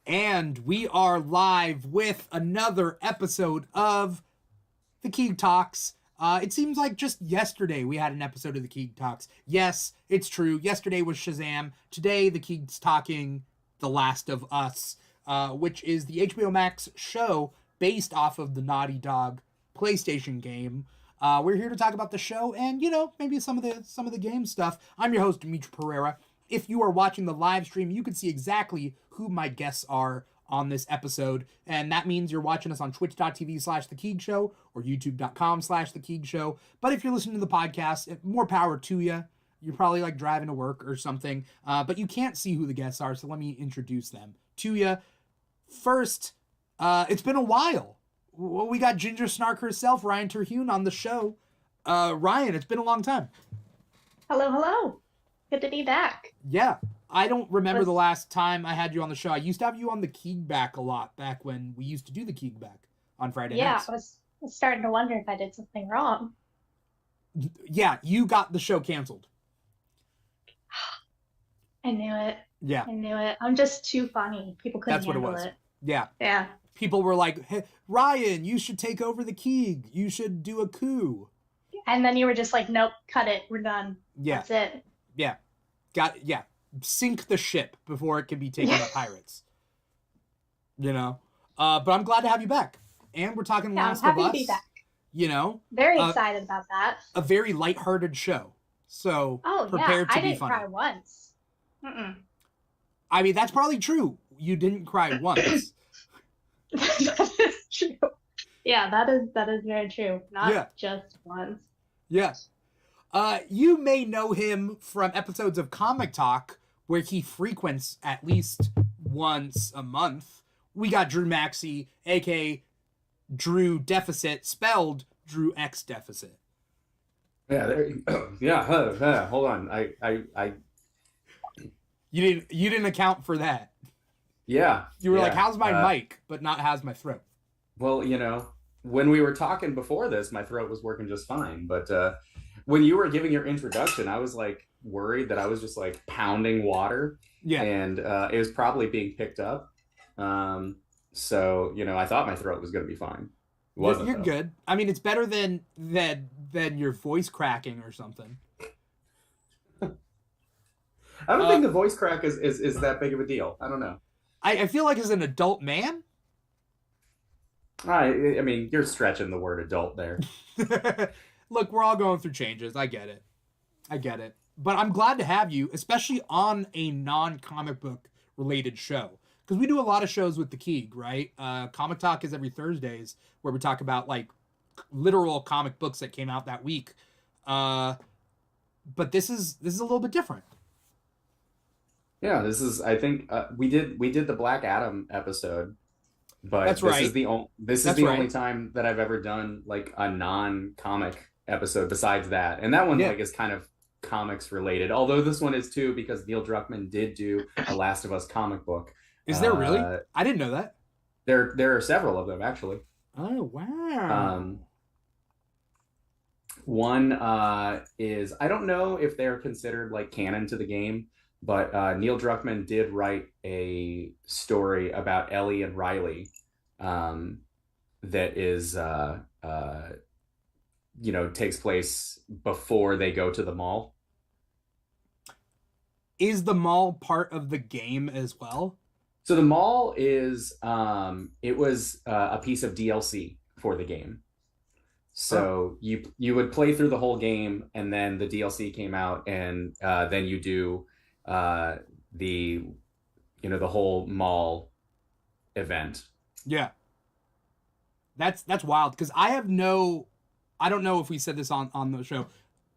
And we are live with another episode of the Keeg Talks. It seems like just yesterday we had an episode of the Keeg Talks. Yes, it's true. Yesterday was Shazam. Today, the Keeg's talking The Last of Us, which is the HBO Max show based off of the Naughty Dog PlayStation game. We're here to talk about the show and, maybe some of the game stuff. I'm your host, Dimithri Perera. If you are watching the live stream, you can see exactly who my guests are on this episode. And that means you're watching us on twitch.tv/The Keeg Show or youtube.com/The Keeg Show. But if you're listening to the podcast, more power to you. You're probably like driving to work or something. But you can't see who the guests are, so let me introduce them to you. First, it's been a while. We got Ginger Snark herself, Ryan Terhune, on the show. Ryan, it's been a long time. Hello. Good to be back. Yeah. I don't remember the last time I had you on the show. I used to have you on the Keeg Back a lot back when we used to do the Keeg Back on Friday nights. Yeah, I was starting to wonder if I did something wrong. Yeah, you got the show canceled. I knew it. Yeah. I knew it. I'm just too funny. People couldn't handle it. Yeah. Yeah. People were like, hey, Ryan, you should take over the Keeg. You should do a coup. And then you were just like, nope, cut it. We're done. Yeah. That's it. Yeah. Sink the ship before it can be taken by pirates. But I'm glad to have you back. And we're talking Last of Us. I'm happy to be back. Very excited about that. A very lighthearted show. So prepared to be funny. I didn't cry once. I mean, that's probably true. You didn't cry once. That is true. Yeah, that is very true. Not just once. Yes. You may know him from episodes of Comic Talk, where he frequents at least once a month. We got Drew Maxey, aka Drew Deficit, spelled Drew X Deficit. Yeah, there you go. Yeah, hold on. I You didn't account for that. Yeah. You were like, how's my mic, but not how's my throat? Well, when we were talking before this, my throat was working just fine. But when you were giving your introduction, I was like worried that I was just like pounding water. Yeah. And it was probably being picked up. So, I thought my throat was going to be fine. It wasn't. You're good. I mean, it's better than your voice cracking or something. I don't think the voice crack is that big of a deal. I don't know. I feel like as an adult man. I mean, you're stretching the word adult there. Look, we're all going through changes. I get it. But I'm glad to have you, especially on a non-comic book related show. Because we do a lot of shows with the Keeg, right? Comic Talk is every Thursdays, where we talk about like literal comic books that came out that week. But this is a little bit different. Yeah, this is. I think we did the Black Adam episode, but That's right. This is the only time that I've ever done like a non-comic episode besides that, and that one like is kind of comics related. Although this one is too, because Neil Druckmann did do a Last of Us comic book. Is there really? I didn't know that. There are several of them actually. Oh wow. One is, I don't know if they're considered like canon to the game. But Neil Druckmann did write a story about Ellie and Riley that is, takes place before they go to the mall. Is the mall part of the game as well? So the mall is, it was a piece of DLC for the game. So you would play through the whole game, and then the DLC came out, and then you do the whole mall event. Yeah. That's wild, because I don't know if we said this on the show.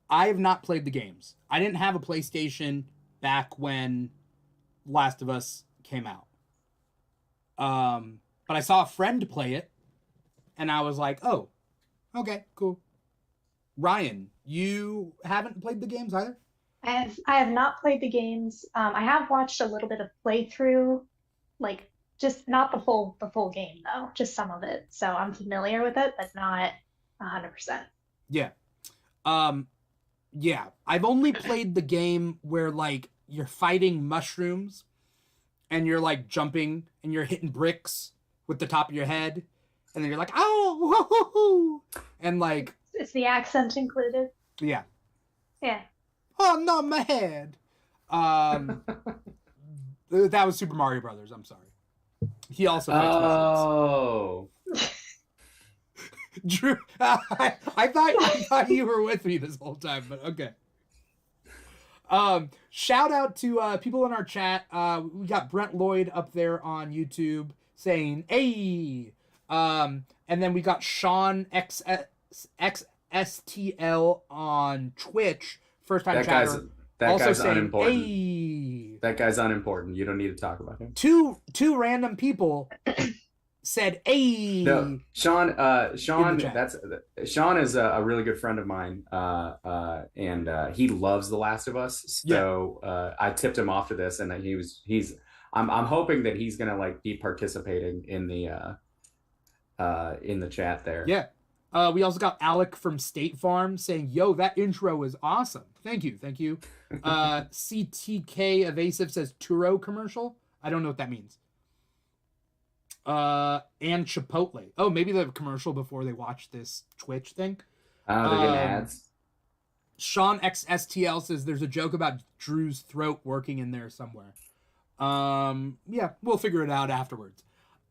I have not played the games. I didn't have a PlayStation back when Last of Us came out. But I saw a friend play it, and I was like, oh, okay, cool. Ryan, you haven't played the games either? I have not played the games. I have watched a little bit of playthrough, like just not the full game though, just some of it. So I'm familiar with it, but not 100%. Yeah. Yeah. I've only played the game where like you're fighting mushrooms and you're like jumping and you're hitting bricks with the top of your head, and then you're like, oh, woo-hoo-hoo. And like, Is the accent included? yeah. Yeah. Oh, not my head. That was Super Mario Brothers. I'm sorry. He also fights Oh. Drew, I thought you were with me this whole time, but okay. Shout out to people in our chat. We got Brent Lloyd up there on YouTube saying "Hey," and then we got Sean XSTL on Twitch, first time chatter. That also guy's saying, unimportant. "Hey." That guy's unimportant. You don't need to talk about him. Two random people said, "Hey." No, Sean. Sean is a really good friend of mine, and he loves The Last of Us. So I tipped him off to this, and I'm hoping that he's gonna like be participating in the chat there. Yeah. We also got Alec from State Farm saying, "Yo, that intro is awesome. Thank you. CTK Evasive says Turo commercial. I don't know what that means. And Chipotle. Oh, maybe the commercial before they watch this Twitch thing. They're getting ads. Sean XSTL says there's a joke about Drew's throat working in there somewhere. Yeah, we'll figure it out afterwards.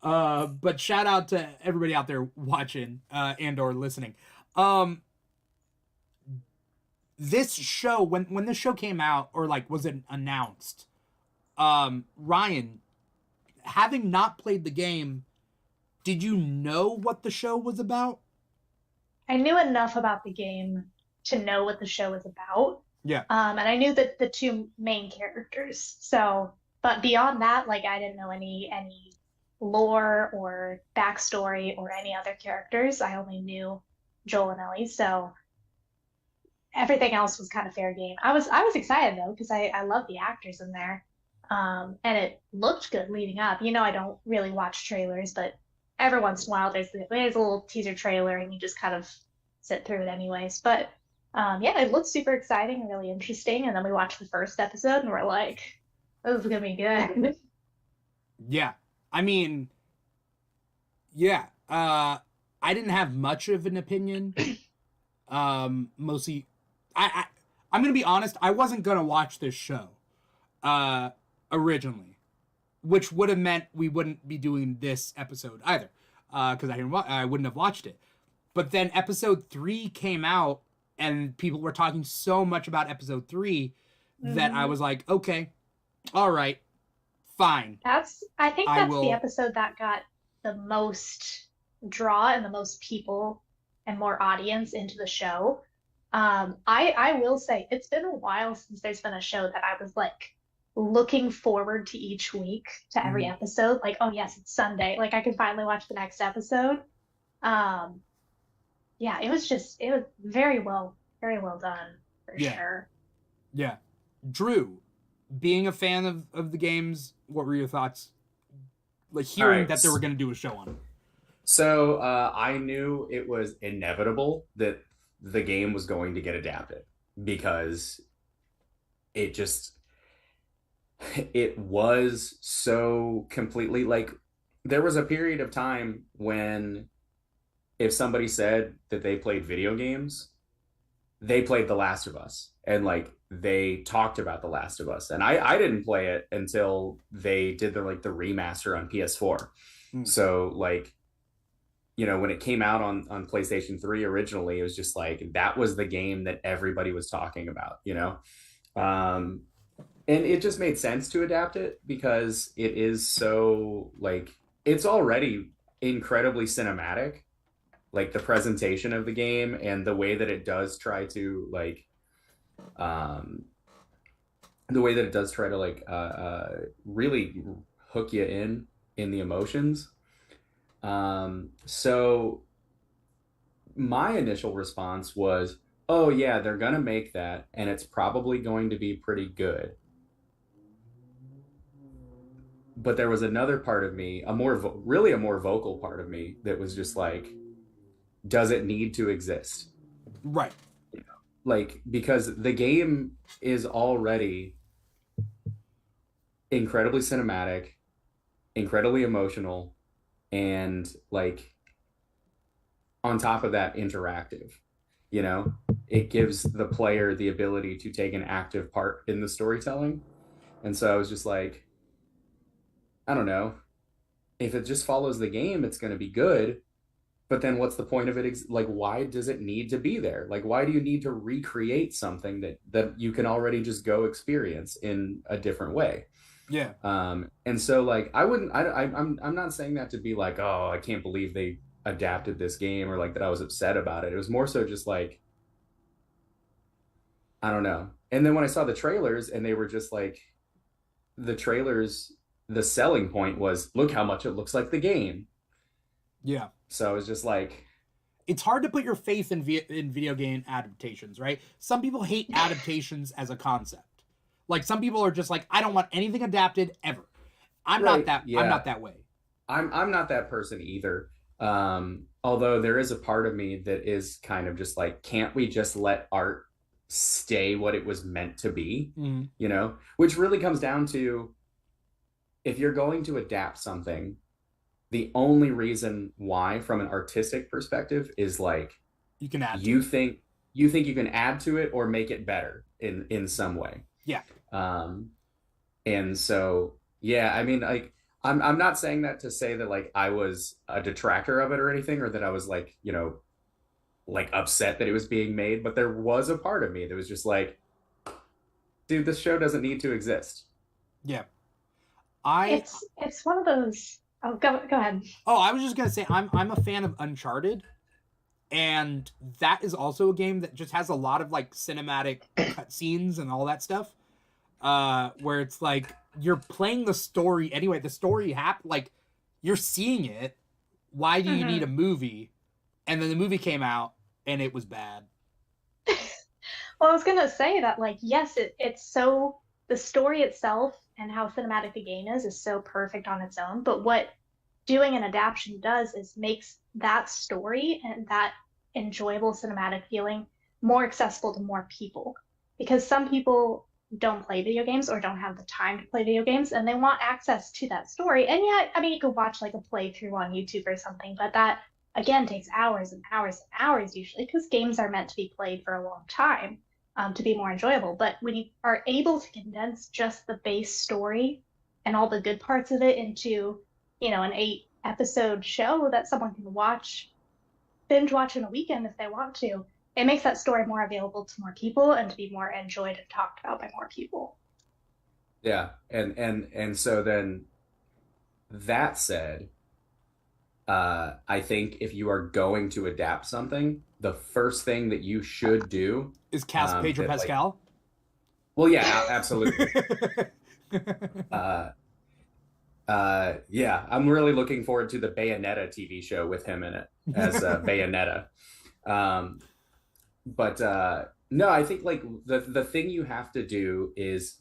But shout out to everybody out there watching and or listening. This show, when this show came out, or like was it announced, Ryan, having not played the game, did you know what the show was about? I knew enough about the game to know what the show was about. Yeah. And I knew that the two main characters. So, but beyond that, like I didn't know any lore or backstory or any other characters. I only knew Joel and Ellie. So everything else was kind of fair game. I was excited though, because I love the actors in there. And it looked good leading up. You know, I don't really watch trailers, but every once in a while there's a little teaser trailer and you just kind of sit through it anyways. But yeah, it looked super exciting and really interesting. And then we watched the first episode and we're like, this is gonna be good. Yeah. I mean, yeah. I didn't have much of an opinion. Mostly I'm gonna be honest, I wasn't gonna watch this show originally, which would have meant we wouldn't be doing this episode either, because I wouldn't have watched it. But then episode 3 came out and people were talking so much about episode 3 that I was like, okay, all right, fine. I think that's the episode that got the most draw and the most people and more audience into the show. I will say it's been a while since there's been a show that I was like looking forward to each week, to every episode. Like, oh yes, it's Sunday. Like I can finally watch the next episode. Yeah, it was very well done for sure. Yeah. Drew, being a fan of the games, what were your thoughts? Like hearing that they were going to do a show on it. So I knew it was inevitable that the game was going to get adapted because it was so completely like there was a period of time when if somebody said that they played video games, they played The Last of Us and like they talked about The Last of Us. And I didn't play it until they did the remaster on PS4. So like, you know, when it came out on PlayStation 3 originally, it was just like that was the game that everybody was talking about, you know? And it just made sense to adapt it because it is so like it's already incredibly cinematic, like the presentation of the game and the way that it does try to like really hook you in the emotions. So my initial response was, oh yeah, they're gonna make that and it's probably going to be pretty good. But there was another part of me, a more vocal part of me that was just like, does it need to exist? Right. You know, like, because the game is already incredibly cinematic, incredibly emotional, and like on top of that, interactive. You know, it gives the player the ability to take an active part in the storytelling. And so I was just like, I don't know, if it just follows the game, it's going to be good. But then what's the point of it? Like, why does it need to be there? Like, why do you need to recreate something that you can already just go experience in a different way? Yeah. And so like, I'm not saying that to be like, oh, I can't believe they adapted this game, or like that I was upset about it. It was more so just like, I don't know. And then when I saw the trailers and they were just like, the trailers, the selling point was, look how much it looks like the game. Yeah. So I was just like, it's hard to put your faith in video game adaptations, right? Some people hate adaptations as a concept. Like some people are just like, I don't want anything adapted ever. I'm right, not that. yeah. I'm not that way. I'm not that person either. Although there is a part of me that is kind of just like, can't we just let art stay what it was meant to be? Mm-hmm. You know, which really comes down to, if you're going to adapt something, the only reason why, from an artistic perspective, is like, you can add. You think you can add to it or make it better in some way. Yeah. And so yeah, I mean, like, I'm not saying that to say that like I was a detractor of it or anything, or that I was like, you know, like upset that it was being made, but there was a part of me that was just like, dude, this show doesn't need to exist. Yeah. It's one of those. Oh, go ahead. Oh, I was just gonna say I'm a fan of Uncharted, and that is also a game that just has a lot of like cinematic cutscenes and all that stuff. Where it's like you're playing the story anyway. The story like you're seeing it. Why do you need a movie? And then the movie came out and it was bad. Well, I was gonna say that, like, yes, it's so, the story itself and how cinematic the game is so perfect on its own. But what doing an adaptation does is makes that story and that enjoyable cinematic feeling more accessible to more people. Because some people don't play video games or don't have the time to play video games, and they want access to that story. And yeah, I mean, you could watch like a playthrough on YouTube or something, but that again takes hours and hours and hours usually, because games are meant to be played for a long time, to be more enjoyable. But when you are able to condense just the base story and all the good parts of it into, you know, an 8-episode show that someone can binge watch in a weekend if they want to, it makes that story more available to more people and to be more enjoyed and talked about by more people. Yeah, and so then, that said, I think if you are going to adapt something, the first thing that you should do is cast Pedro Pascal. Like, well, yeah, absolutely. Yeah, I'm really looking forward to the Bayonetta TV show with him in it as Bayonetta. But no, I think like the thing you have to do is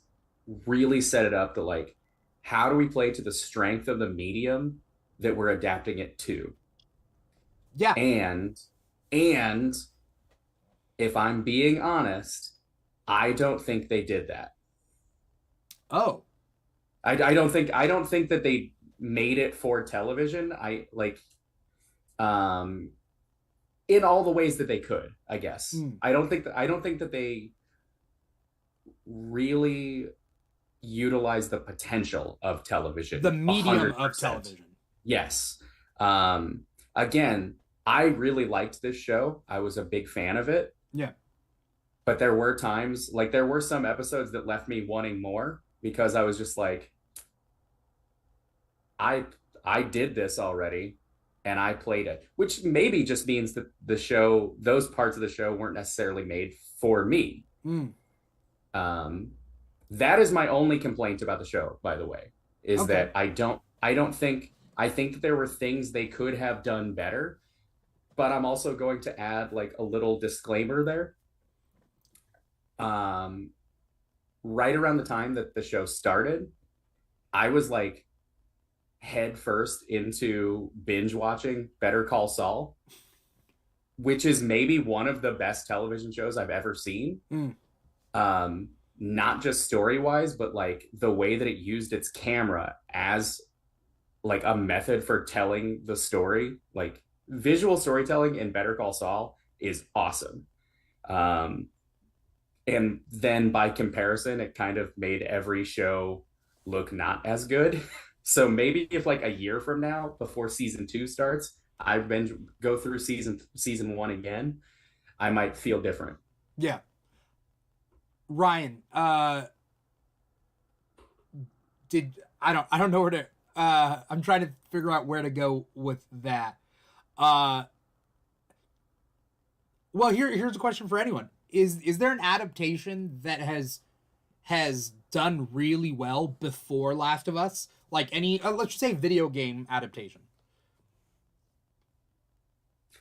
really set it up to like, how do we play to the strength of the medium that we're adapting it to? Yeah. And if I'm being honest, I don't think they did that. Oh. I don't think that they made it for television. In all the ways that they could, I guess. I don't think that they really utilize the potential of television. The medium 100%. Of television. Yes. Again, I really liked this show. I was a big fan of it. Yeah. But there were times, like there were some episodes that left me wanting more, because I was just like, I did this already and I played it, which maybe just means that the show, those parts of the show weren't necessarily made for me. That is my only complaint about the show, by the way, is that I think that there were things they could have done better, but I'm also going to add like a little disclaimer there. Right around the time that the show started, I was like head first into binge watching Better Call Saul, which is maybe one of the best television shows I've ever seen. not just story wise, but like the way that it used its camera as like a method for telling the story, like visual storytelling in Better Call Saul is awesome. And then by comparison, it kind of made every show look not as good. So maybe if like a year from now, before season 2 starts, go through season 1 again, I might feel different. Yeah. Ryan, I don't know where to I'm trying to figure out where to go with that. Well, here's a question for anyone. Is there an adaptation that has done really well before Last of Us? Like any let's just say video game adaptation.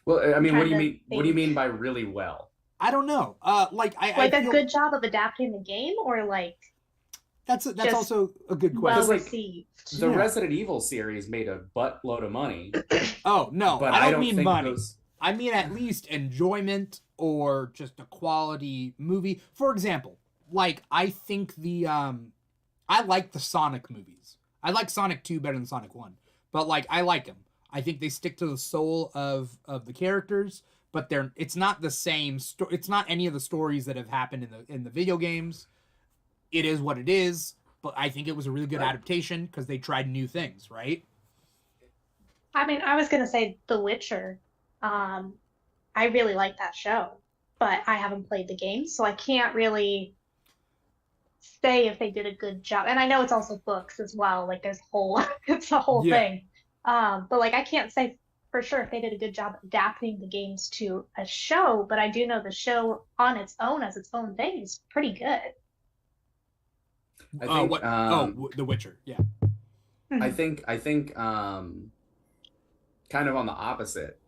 Well, I mean, what do you mean? Think. What do you mean by really well? I don't know. Like a good job of adapting the game, or like that's also a good question. Well received. The Resident Evil series made a buttload of money. Oh no, but I don't mean money. Those... I mean at least enjoyment or just a quality movie. For example, like I think I like the Sonic movies. I like Sonic 2 better than Sonic 1, but like I like them. I think they stick to the soul of the characters, but it's not the same it's not any of the stories that have happened in the video games. It is what it is, but I think it was a really good adaptation because they tried new things, right? I mean, I was gonna say The Witcher. I really like that show, but I haven't played the game, so I can't really say if they did a good job. And I know it's also books as well. Like there's it's a whole thing. But like I can't say for sure if they did a good job adapting the games to a show, but I do know the show on its own as its own thing is pretty good. I think, The Witcher, yeah. I think kind of on the opposite.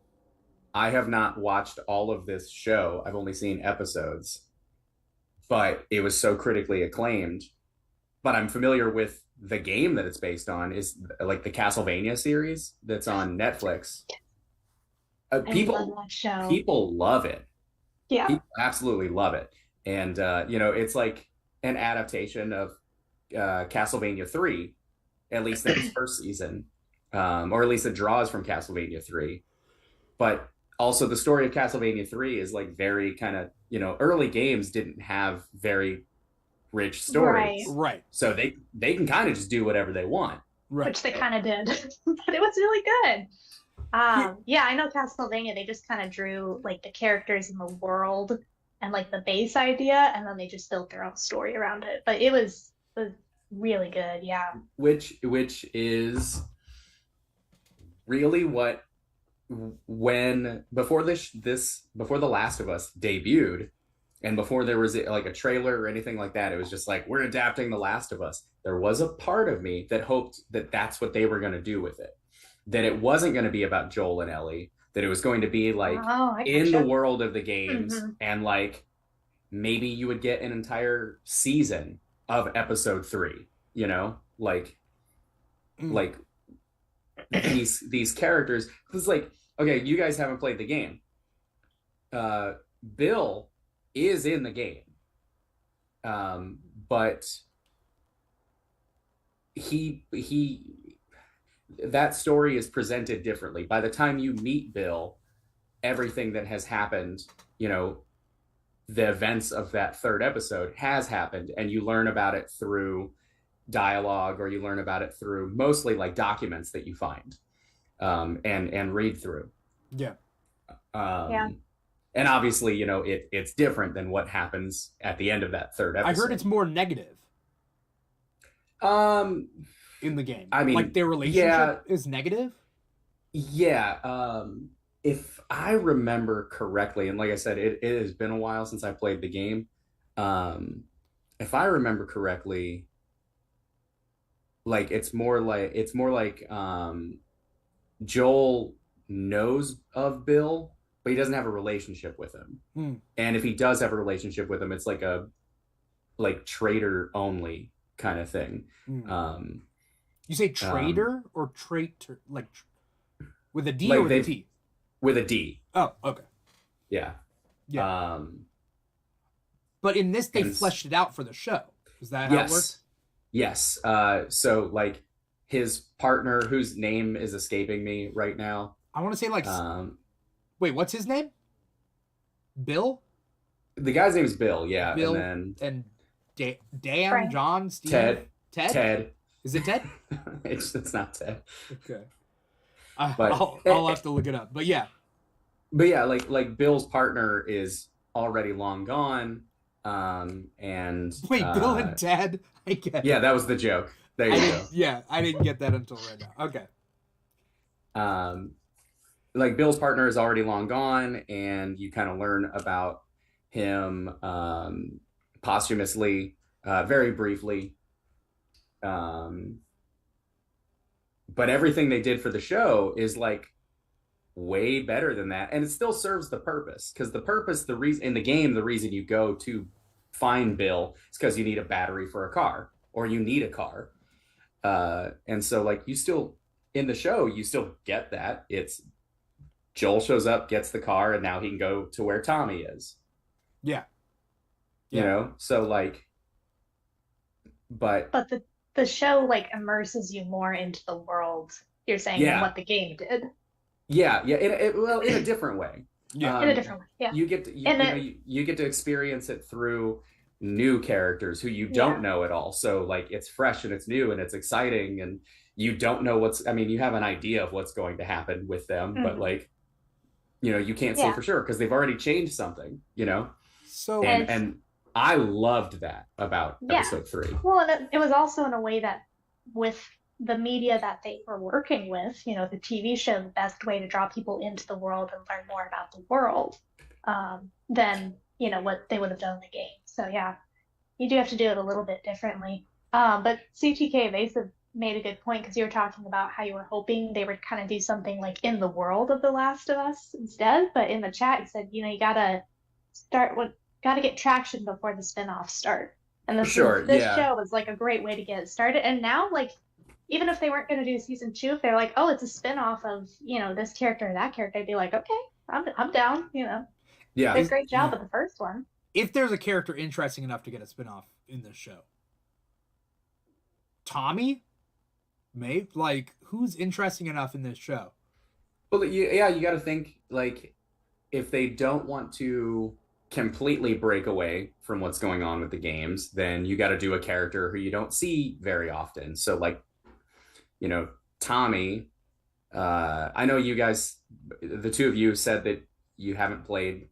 I have not watched all of this show. I've only seen episodes, but it was so critically acclaimed. But I'm familiar with the game that it's based on, is like the Castlevania series that's on Netflix. People love it. Yeah, people absolutely love it. And it's like an adaptation of Castlevania 3, at least in its first season, or at least it draws from Castlevania 3. But also the story of Castlevania 3 is like very kind of, early games didn't have very rich stories. Right. So they can kind of just do whatever they want. Right. Which they kind of did. But it was really good. Yeah, I know Castlevania, they just kind of drew like the characters in the world and like the base idea, and then they just built their own story around it. But it was really good, yeah. Which is really what before The Last of Us debuted, and before there was like a trailer or anything like that, it was just like, we're adapting The Last of Us. There was a part of me that hoped that that's what they were going to do with it, that it wasn't going to be about Joel and Ellie, that it was going to be like in the world of the games, and like maybe you would get an entire season of episode 3, like these characters. It's like, okay, you guys haven't played the game. Bill is in the game, but he that story is presented differently. By the time you meet Bill, everything that has happened, the events of that third episode has happened, and you learn about it through dialogue, or you learn about it through mostly like documents that you find and read through. Yeah. And obviously, it's different than what happens at the end of that third episode. I heard it's more negative. In the game. I mean, like their relationship is negative? Yeah. If I remember correctly, and like I said, it has been a while since I played the game. If I remember correctly, like it's more like Joel knows of Bill, but he doesn't have a relationship with him. And if he does have a relationship with him, it's like a traitor only kind of thing. You say traitor or traitor, like with a D, like or with a T? With a D. Oh, okay. Yeah. But in this, they And fleshed it out for the show. Is that how it works? Yes. So like his partner, whose name is escaping me right now. I want to say like, wait, what's his name? Bill? The guy's name is Bill, yeah. Bill and then Dan, Frank. John, Steve, Ted. Is it Ted? It's not Ted. Okay. But I'll have to look it up. But yeah. But yeah, like Bill's partner is already long gone. And wait, Bill and Ted? I get it. Yeah, that was the joke. There you go. Yeah, I didn't get that until right now. Okay. Like Bill's partner is already long gone, and you kind of learn about him posthumously, very briefly. But everything they did for the show is like way better than that, and it still serves the purpose, because the reason in the game, the reason you go to find Bill is because you need a battery for a car, or you need a car, and so like you still in the show you still get that. It's Joel shows up, gets the car, and now he can go to where Tommy is. Yeah. You know, so like, but the show like immerses you more into the world, you're saying, than what the game did. Yeah, well, in a different way. Yeah, in a different way. Yeah, you get to you get to experience it through new characters who you don't know at all. So like it's fresh and it's new and it's exciting, and you don't know you have an idea of what's going to happen with them, but like, you know, you can't say for sure because they've already changed something, you know. So and I loved that about episode 3. Well, and it was also in a way that with the media that they were working with, you know, the TV show, the best way to draw people into the world and learn more about the world than, you know, what they would have done in the game. So yeah, you do have to do it a little bit differently. But CTK Evasive made a good point, because you were talking about how you were hoping they would kind of do something like in the world of The Last of Us instead. But in the chat, you said, you know, you gotta get traction before the spinoffs start. And this show is like a great way to get it started. And now, like, even if they weren't going to do season 2, if they're like, oh, it's a spinoff of, you know, this character or that character, I'd be like, okay, I'm down, you know. Yeah. Did a great job with the first one. If there's a character interesting enough to get a spinoff in this show, Tommy? Maybe? Like, who's interesting enough in this show? Well, you got to think, like, if they don't want to completely break away from what's going on with the games, then you got to do a character who you don't see very often. So like, you know, Tommy, I know you guys, the two of you said that you haven't played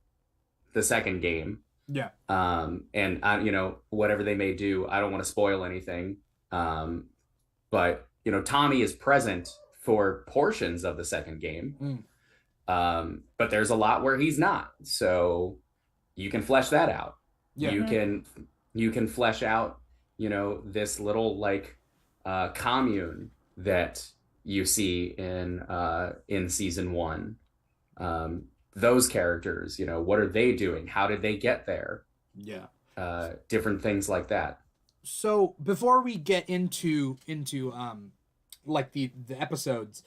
the second game. Yeah. And I, you know, whatever they may do, I don't want to spoil anything. But you know, Tommy is present for portions of the second game. But there's a lot where he's not. So you can flesh that out. Yeah. You can flesh out, you know, this little like commune that you see in season 1. Those characters, you know, what are they doing? How did they get there? Yeah. Different things like that. So before we get into like the episodes,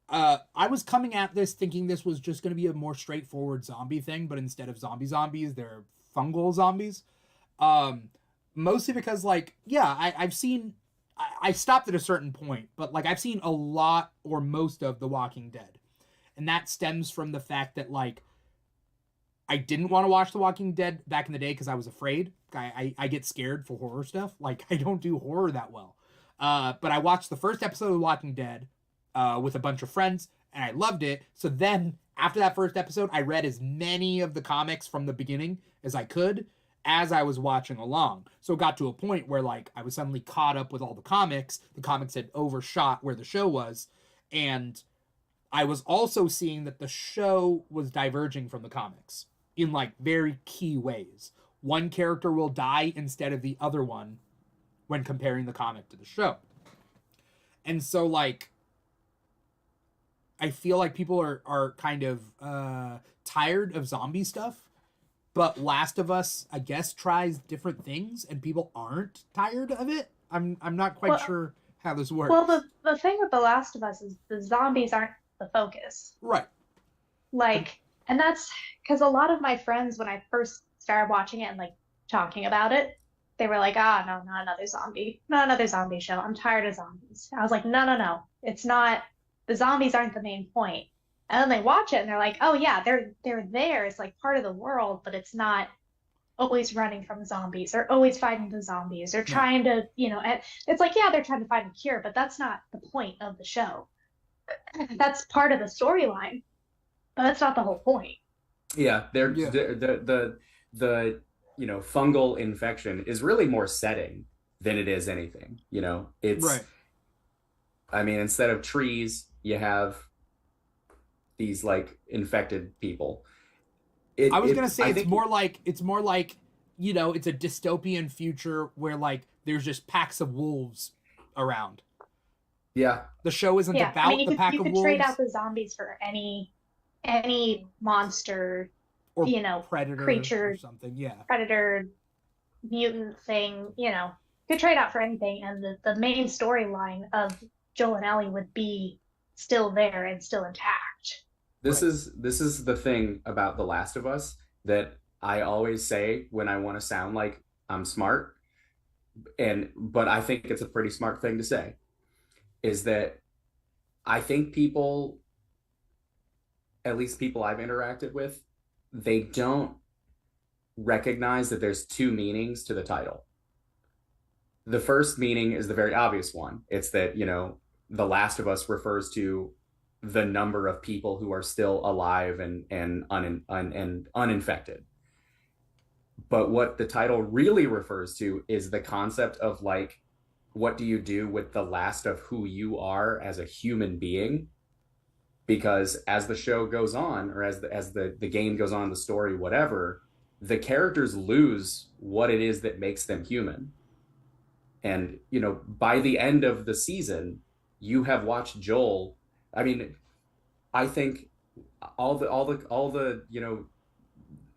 I was coming at this thinking this was just going to be a more straightforward zombie thing, but instead of zombies, they're fungal zombies. Mostly because, like, yeah, I stopped at a certain point, but like I've seen a lot or most of The Walking Dead, and that stems from the fact that like I didn't want to watch The Walking Dead back in the day because I was afraid. I get scared for horror stuff. Like, I don't do horror that well. But I watched the first episode of The Walking Dead with a bunch of friends, and I loved it. So then, after that first episode, I read as many of the comics from the beginning as I could as I was watching along. So it got to a point where, like, I was suddenly caught up with all the comics. The comics had overshot where the show was. And I was also seeing that the show was diverging from the comics in, like, very key ways. One character will die instead of the other one when comparing the comic to the show. And so, like, I feel like people are kind of tired of zombie stuff, but Last of Us, I guess, tries different things, and people aren't tired of it. I'm not quite sure how this works. Well, the thing with The Last of Us is the zombies aren't the focus. Right. Like, and that's because a lot of my friends, when I first started watching it and like talking about it. They were like, ah, no, not another zombie show. I'm tired of zombies. I was like, no, no, no, it's not. The zombies aren't the main point. And then they watch it and they're like, oh yeah, they're there. It's like part of the world, but it's not always running from zombies or always fighting the zombies or No. trying to, it's like, yeah, they're trying to find a cure, but that's not the point of the show. That's part of the storyline, but that's not the whole point. Yeah, Yeah. the fungal infection is really more setting than it is anything. It's Right. I mean, instead of trees, you have these like infected people. I was gonna say I it's think more like it's a dystopian future where like there's just packs of wolves around. yeah, The show isn't Yeah, about you the pack you of could trade wolves out the zombies for any monster, or predator or creature, something. Yeah. predator, mutant thing, could trade out for anything, and the main storyline of Joel and Ellie would be still there and still intact. this Right. is the thing about The Last of Us that I always say when I want to sound like I'm smart, but I think it's a pretty smart thing to say, is that I think people, at least people I've interacted with, they don't recognize that there's two meanings to the title. The first meaning is the very obvious one. It's that, The Last of Us refers to the number of people who are still alive and uninfected. But what the title really refers to is the concept of like, what do you do with the last of who you are as a human being? Because as the show goes on, or as the game goes on, the story, whatever, the characters lose what it is that makes them human. And by the end of the season, you have watched Joel. I mean, I think all the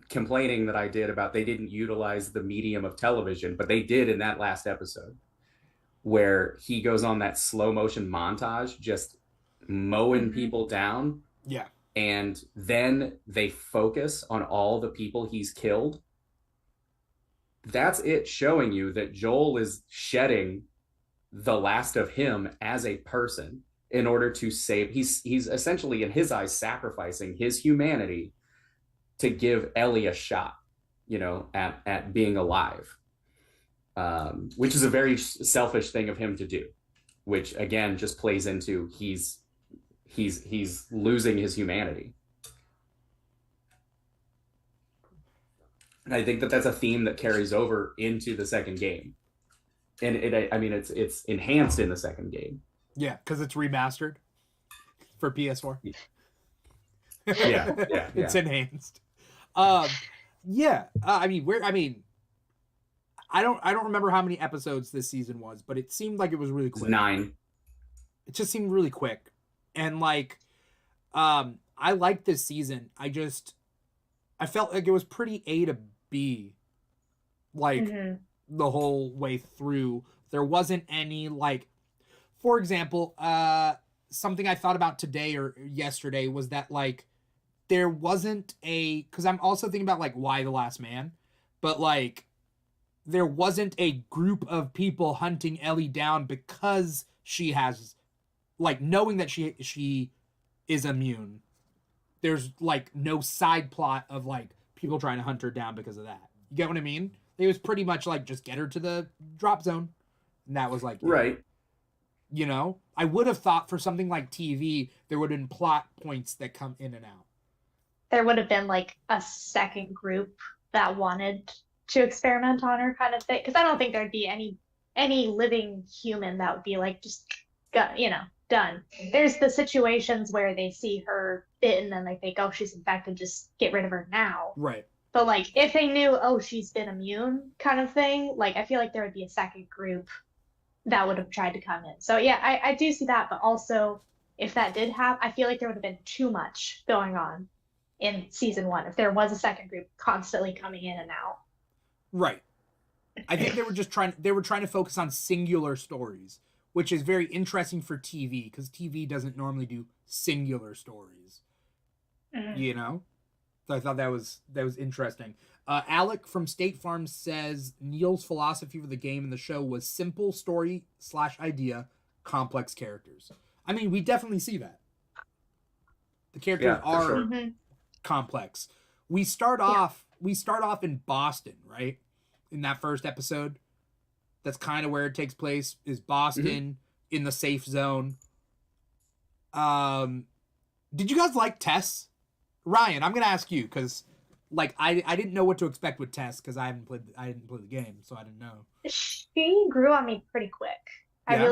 complaining that I did about they didn't utilize the medium of television, but they did in that last episode, where he goes on that slow motion montage just mowing people down, Yeah. and then they focus on all the people he's killed. That's it showing you that Joel is shedding the last of him as a person in order to save. He's essentially, in his eyes, sacrificing his humanity to give Ellie a shot, at being alive, which is a very selfish thing of him to do, which again just plays into he's losing his humanity. And I think that that's a theme that carries over into the second game, and it's enhanced in the second game. Yeah, because it's remastered for PS4. Yeah. It's enhanced. Yeah. I don't remember how many episodes this season was, but it seemed like it was really quick. 9. It just seemed really quick, and like, I liked this season. I felt like it was pretty A to B, like the whole way through. There wasn't any like, for example, something I thought about today or yesterday was that like there wasn't because I'm also thinking about like Why the Last Man, but like there wasn't a group of people hunting Ellie down because she has like knowing that she is immune. There's like no side plot of like people trying to hunt her down because of that. You get what I mean? It was pretty much like just get her to the drop zone. And that was like, right. I would have thought for something like TV, there would have been plot points that come in and out. There would have been like a second group that wanted to experiment on her kind of thing. Because I don't think there'd be any living human that would be like, just, done. There's the situations where they see her bitten and they think, oh, she's infected, just get rid of her now. Right. But like if they knew, oh, she's been immune kind of thing, like I feel like there would be a second group that would have tried to come in. So yeah, I do see that, but also if that did happen, I feel like there would have been too much going on in season 1 if there was a second group constantly coming in and out. Right. I think they were trying to focus on singular stories, which is very interesting for TV because TV doesn't normally do singular stories. So I thought that was interesting. Alec from State Farm says Neil's philosophy for the game and the show was simple story / idea, complex characters. I mean, we definitely see that. The characters are sure. complex. We start off in Boston, right? In that first episode. That's kind of where it takes place, is Boston in the safe zone. Did you guys like Tess? Ryan, I'm gonna ask you because, like, I didn't know what to expect with Tess because I didn't play the game, so I didn't know. She grew on me pretty quick. Yeah?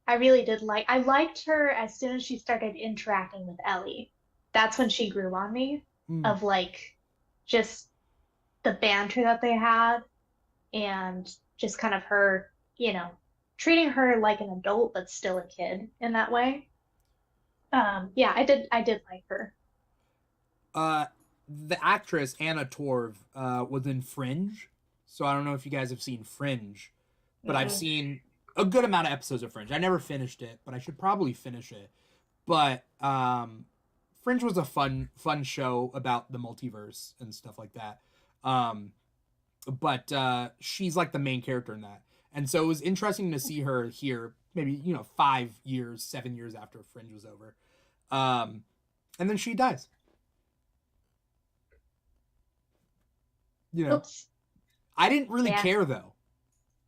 I really did I liked her as soon as she started interacting with Ellie. That's when she grew on me of like just the banter that they had and just kind of her, treating her like an adult but still a kid in that way. Yeah, I did like her. The actress Anna Torv was in Fringe, so I don't know if you guys have seen Fringe, but I've seen a good amount of episodes of Fringe. I never finished it, but I should probably finish it. But Fringe was a fun show about the multiverse and stuff like that. But she's like the main character in that, and so it was interesting to see her here. Maybe 7 years after Fringe was over, and then she dies. Oops. I didn't really care though.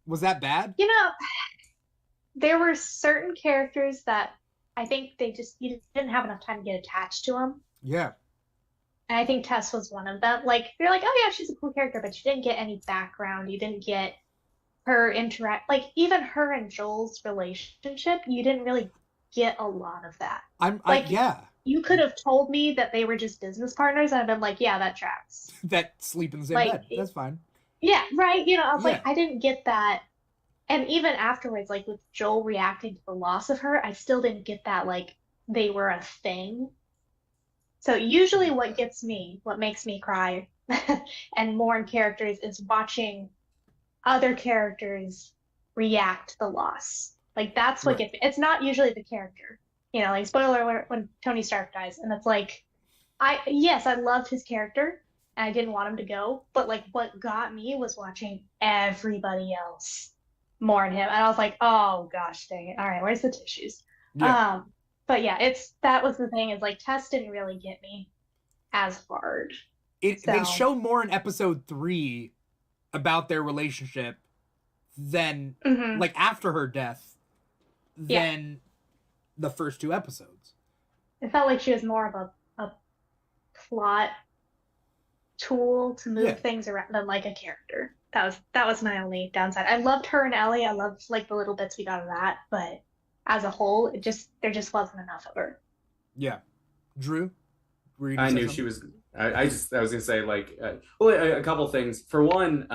Was that bad? There were certain characters that I think you didn't have enough time to get attached to them. Yeah. And I think Tess was one of them. Like, you're like, oh yeah, she's a cool character, but you didn't get any background. You didn't get her like even her and Joel's relationship, you didn't really get a lot of that. Yeah. You could have told me that they were just business partners, and I've been like, yeah, that tracks. That sleep in the same bed. That's fine. Yeah, right. I was like, I didn't get that. And even afterwards, like with Joel reacting to the loss of her, I still didn't get that, like, they were a thing. So usually what makes me cry and mourn characters is watching other characters react to the loss. Like, that's what gets me. It's not usually the character. Like, spoiler alert, when Tony Stark dies. And it's like, I loved his character and I didn't want him to go. But, like, what got me was watching everybody else mourn him. And I was like, oh, gosh, dang it. All right, where's the tissues? Yeah. But yeah, that was the thing, is like Tess didn't really get me as hard. They show more in episode 3 about their relationship than like after her death than the first 2 episodes. It felt like she was more of a plot tool to move things around than like a character. That was my only downside. I loved her and Ellie. I loved like the little bits we got of that, but as a whole, there just wasn't enough of her. Yeah. Drew? I knew she was... I was going to say, like... a couple things. For one,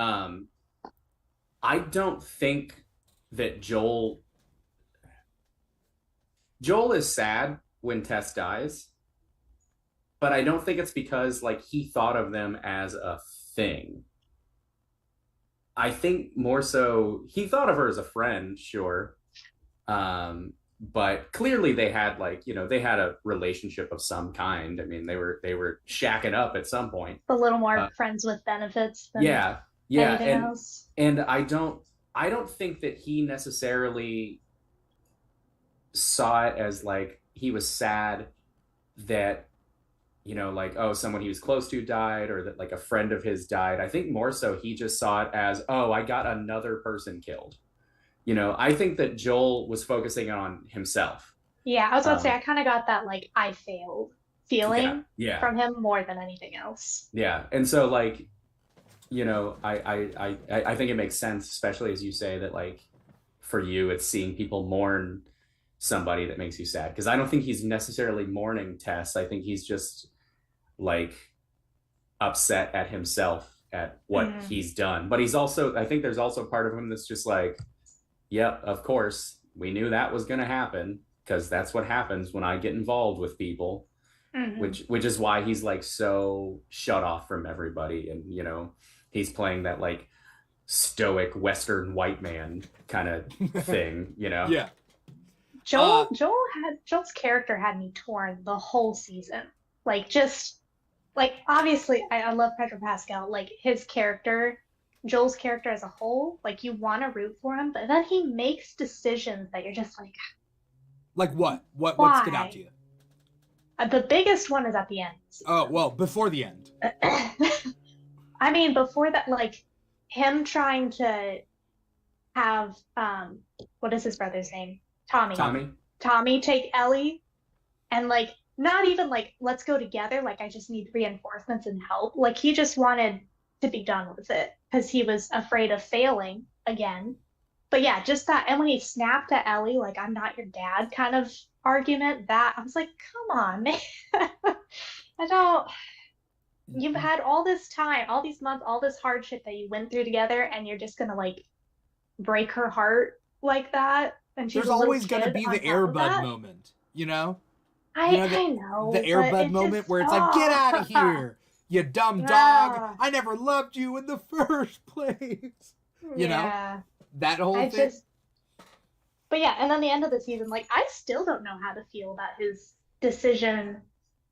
I don't think that Joel is sad when Tess dies, but I don't think it's because, like, he thought of them as a thing. I think more so, he thought of her as a friend, sure. But clearly they had they had a relationship of some kind. I mean, they were shacking up at some point. A little more friends with benefits than anything else. And I don't think that he necessarily saw it as like he was sad that like, oh, someone he was close to died, or that like a friend of his died. I think more so he just saw it as, oh, I got another person killed. I think that Joel was focusing on himself. Yeah, I was about to say, I kind of got that, like, I failed feeling from him more than anything else. Yeah, and so, like, I think it makes sense, especially as you say that, like, for you, it's seeing people mourn somebody that makes you sad. Because I don't think he's necessarily mourning Tess. I think he's just, like, upset at himself at what he's done. But he's also, I think there's also part of him that's just like, yep, of course, we knew that was going to happen, because that's what happens when I get involved with people, which is why he's like so shut off from everybody. And, he's playing that like stoic Western white man kind of thing, Yeah. Joel's character had me torn the whole season. Like, just like obviously I love Pedro Pascal. Like his character, Joel's character as a whole, like you want to root for him, but then he makes decisions that you're just like, Like what? What stood out to why? you? The biggest one is at the end. Oh, well, before the end. I mean, before that, like him trying to have what is his brother's name? Tommy. Tommy take Ellie and like not even like let's go together, like I just need reinforcements and help. Like he just wanted to be done with it because he was afraid of failing again. But yeah, just that, and when he snapped at Ellie like I'm not your dad kind of argument, that I was like, come on, man. I don't, you've had all this time, all these months, all this hardship that you went through together, and you're just gonna like break her heart like that. And she's There's a little always going to kid be on the top Air of Bud that. moment, you know? I I know, the Air but Bud it moment just, where it's like, get out of here, you dumb dog. Ah, I never loved you in the first place. You know? yeah. That whole I thing. just, but yeah, and then the end of the season, like I still don't know how to feel about his decision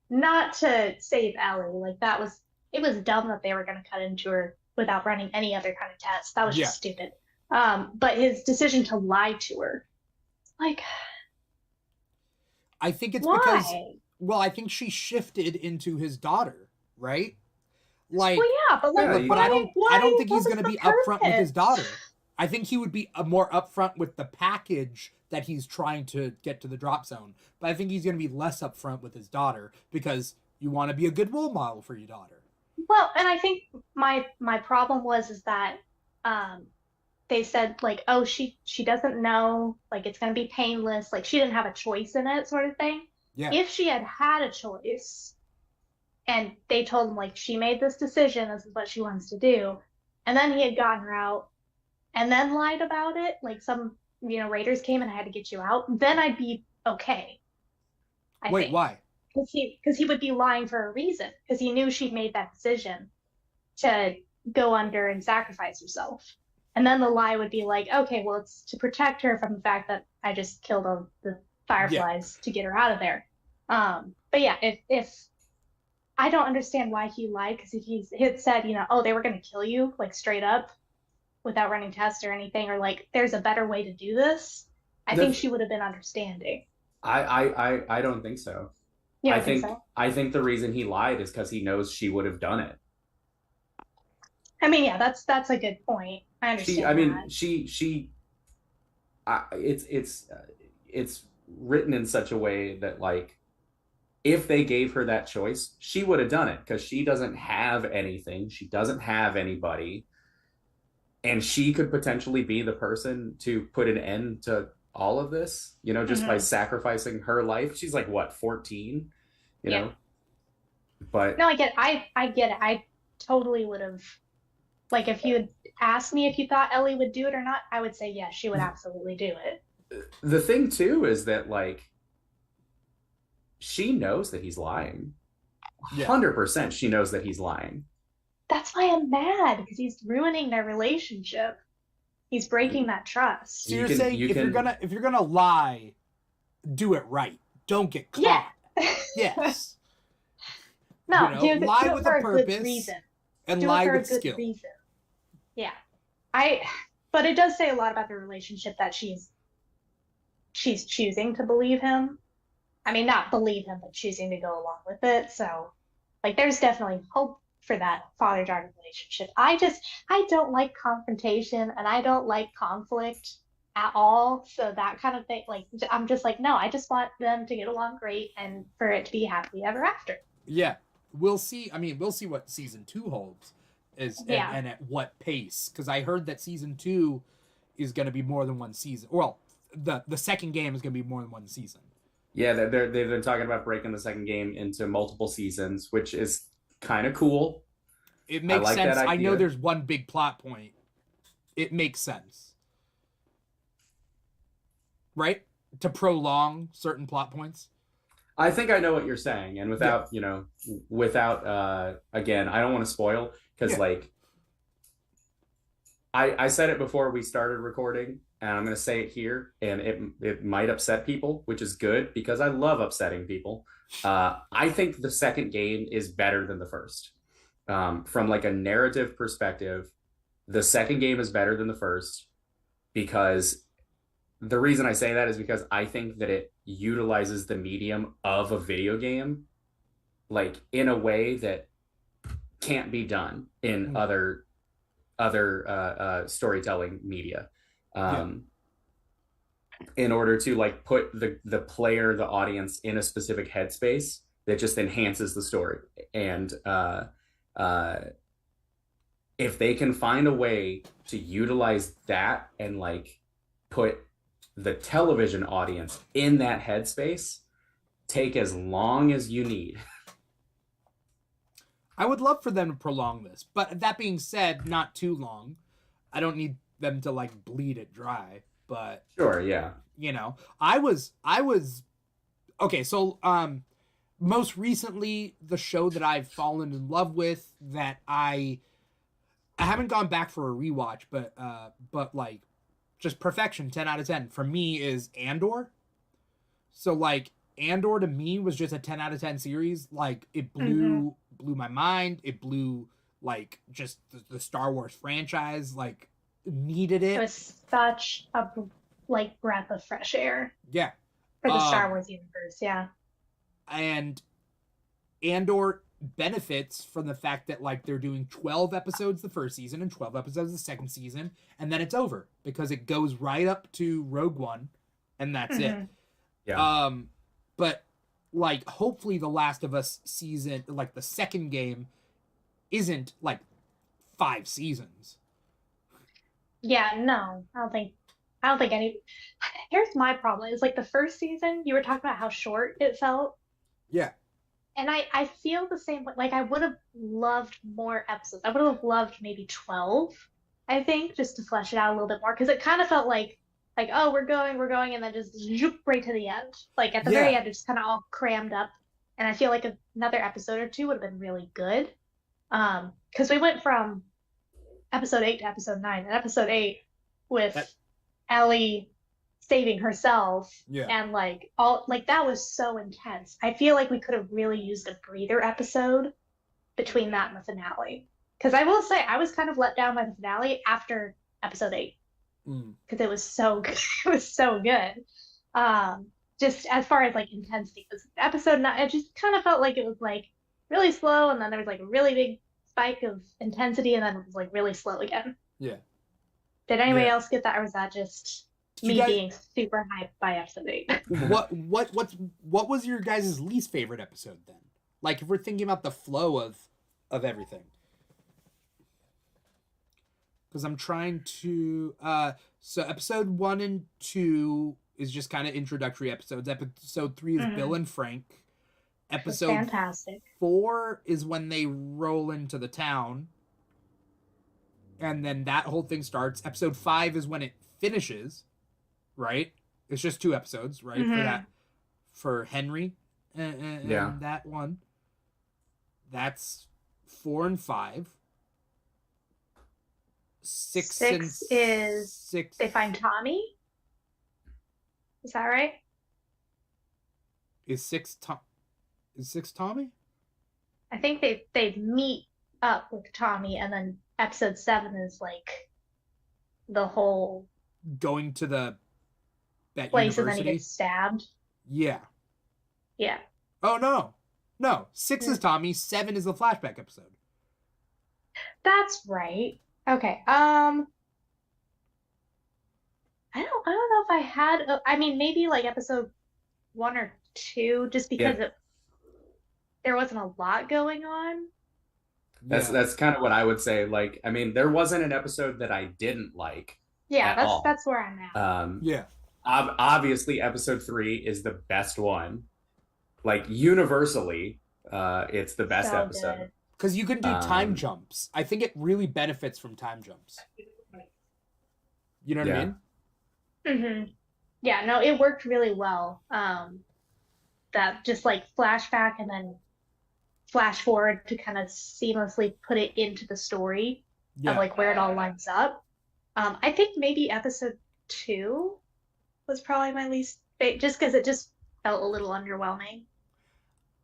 not to save Ellie. Like that was, it was dumb that they were going to cut into her without running any other kind of test. That was Yeah. just stupid. But his decision to lie to her, like, I think it's because, why? well, I think she shifted into his daughter, right? Like, Well, yeah, but like, Yeah, but I don't why? think What he's was going to the be upfront with his purpose? daughter. I think he would be more upfront with the package that he's trying to get to the drop zone. But I think he's going to be less upfront with his daughter because you want to be a good role model for your daughter. Well, and I think my problem was is that um they said like, oh, she doesn't know, like it's gonna be painless, like she didn't have a choice in it, sort of thing. Yeah. If she had had a choice and they told him like she made this decision, this is what she wants to do, and then he had gotten her out and then lied about it, like some raiders came and I had to get you out, then I'd be okay, I Wait, think. why? Because he would be lying for a reason because he knew she'd made that decision to go under and sacrifice herself. And then the lie would be like, okay, well, it's to protect her from the fact that I just killed all the fireflies to get her out of there. But yeah, if I don't understand why he lied, because if he had said, oh, they were going to kill you, like straight up without running tests or anything, or like there's a better way to do this, I think she would have been understanding. I don't think so. You don't think so? I think the reason he lied is because he knows she would have done it. I mean, yeah, that's a good point. I understand It's written in such a way that like if they gave her that choice, she would have done it because she doesn't have anything, she doesn't have anybody, and she could potentially be the person to put an end to all of this, just by sacrificing her life. She's like what, 14, know? But no, I get it. I get it. I totally would have, like, if you had asked me if you thought Ellie would do it or not, I would say yes, she would absolutely do it. the thing too is that like she knows that he's lying. 100% she knows that he's lying. That's why I'm mad, because he's ruining their relationship. He's breaking that trust. So you're saying if you're gonna lie, do it right. Don't get caught. Yeah. Yes. No, lie do with it for a purpose good reason. and Do lie it for with a good skill. reason. Yeah. But it does say a lot about the relationship that she's choosing to believe him. I mean, not believe him, but choosing to go along with it. So, like, there's definitely hope for that father-daughter relationship. I don't like confrontation and I don't like conflict at all. So that kind of thing, like, I'm just like, no, I just want them to get along great and for it to be happily ever after. Yeah. We'll see. I mean, we'll see what season 2 holds and at what pace. Because I heard that season 2 is going to be more than one season. Well, the second game is going to be more than one season. Yeah, they've been talking about breaking the second game into multiple seasons, which is kind of cool. It makes sense. I know there's one big plot point. It makes sense. Right? To prolong certain plot points. I think I know what you're saying. And without, again, I don't want to spoil because like I said it before we started recording, and I'm going to say it here, and it might upset people, which is good because I love upsetting people. I think the second game is better than the first. From like a narrative perspective, the second game is better than the first, because the reason I say that is because I think that it utilizes the medium of a video game like in a way that can't be done in other storytelling media. In order to like put the player, the audience, in a specific headspace that just enhances the story. And if they can find a way to utilize that and like put the television audience in that headspace, take as long as you need. I would love for them to prolong this, but that being said, not too long. I don't need them to like bleed it dry, but sure, yeah. You know, I was okay, so most recently the show that I've fallen in love with that I haven't gone back for a rewatch, but like just perfection, 10 out of 10 for me is Andor. So like Andor to me was just a 10 out of 10 series. Like it blew my mind. It blew like just the Star Wars franchise, like needed it. It was such a like breath of fresh air. Yeah. For the Star Wars universe, yeah. And Andor benefits from the fact that like they're doing 12 episodes the first season and 12 episodes the second season, and then it's over because it goes right up to Rogue One, and that's it. Yeah. But like hopefully the Last of Us season, like the second game, isn't like 5 seasons. Yeah, no, I don't think any. Here's my problem. It's like the first season, you were talking about how short it felt. Yeah. And I feel the same way. Like I would have loved more episodes. I would have loved maybe 12, I think, just to flesh it out a little bit more. Because it kind of felt like, oh, we're going, and then just zoop right to the end. Like at the very end, it's just kind of all crammed up. And I feel like another episode or two would have been really good. Because we went from episode 8 to episode 9. And episode 8 with Ellie saving herself and like all like that was so intense. I feel like we could have really used a breather episode between that and the finale. Because I will say I was kind of let down by the finale after episode 8. Because it was so good. It was so good. Just as far as like intensity, because episode 9, it just kind of felt like it was like really slow, and then there was like a really big spike of intensity, and then it was like really slow again. Yeah. Did anybody else get that, or was that just me being super hyped by episode 8? What was your guys' least favorite episode then? Like if we're thinking about the flow of everything. Because I'm trying to so episode 1 and 2 is just kind of introductory episodes. Episode 3 is Bill and Frank. Episode fantastic. 4 is when they roll into the town. And then that whole thing starts. Episode 5 is when it finishes, right? It's just 2 episodes, right? For Henry and that one. That's 4 and 5. 6 is 6. They find Tommy. Is that right? Is 6 Tommy? I think they meet up with Tommy, and then episode 7 is like the whole going to that place, university. and then he gets stabbed. Yeah. Oh no. 6 is Tommy. 7 is the flashback episode. That's right. Okay. I don't know if I had. I mean, maybe like episode 1 or 2, just because there wasn't a lot going on. That's kind of what I would say. Like, I mean, there wasn't an episode that I didn't like. Yeah, that's where I'm at. Obviously, episode 3 is the best one. Like universally, it's the best episode. Because you can do time jumps. I think it really benefits from time jumps. You know what I mean? Mm-hmm. Yeah, no, it worked really well. That just like flashback and then flash forward to kind of seamlessly put it into the story of like where it all lines up. I think maybe episode 2 was probably my least favorite, just because it just felt a little underwhelming.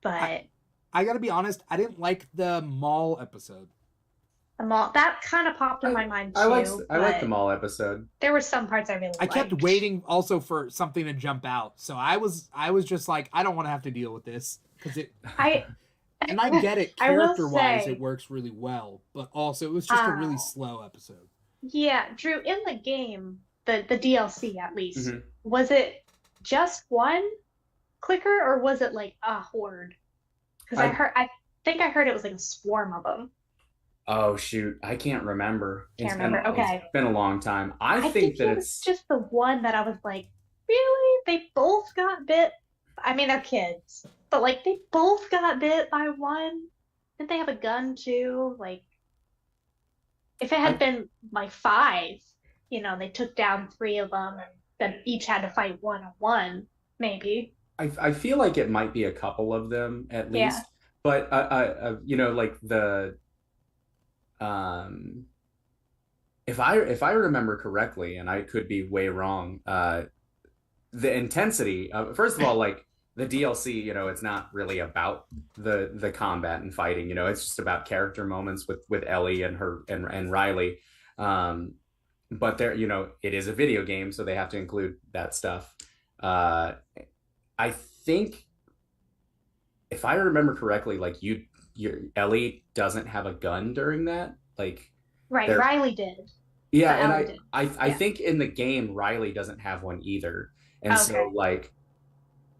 But I gotta be honest, I didn't like the mall episode. the mall, that kind of popped in my mind too. I like the but mall episode. there were some parts I really I kept liked. waiting also for something to jump out, so I was just like, I don't want to have to deal with this because it. And I get it, I will character-wise, say- it works really well, but also it was just a really Oh. slow episode. Yeah, Drew, in the game, the DLC at least, Mhm. was it just one clicker or was it like a horde? Because I think I heard it was like a swarm of them. Oh shoot, I can't remember. Can't remember. Okay. It's been a long time. I think that it was just the one that I was like, really? They both got bit? I mean, they're kids, but like they both got bit by one. Didn't they have a gun too? Like, if it had been like 5, they took down 3 of them and then each had to fight 1-on-1, maybe. I feel like it might be a couple of them at Yeah. least. But like the if I remember correctly, and I could be way wrong, the intensity of, first of all, like the DLC, it's not really about the combat and fighting, it's just about character moments with Ellie and her and Riley. But there, it is a video game, so they have to include that stuff. I think if I remember correctly, like your Ellie doesn't have a gun during that, like Right, Riley did. yeah, But and Ellie did. I Yeah. think in the game Riley doesn't have one either, and so Okay. like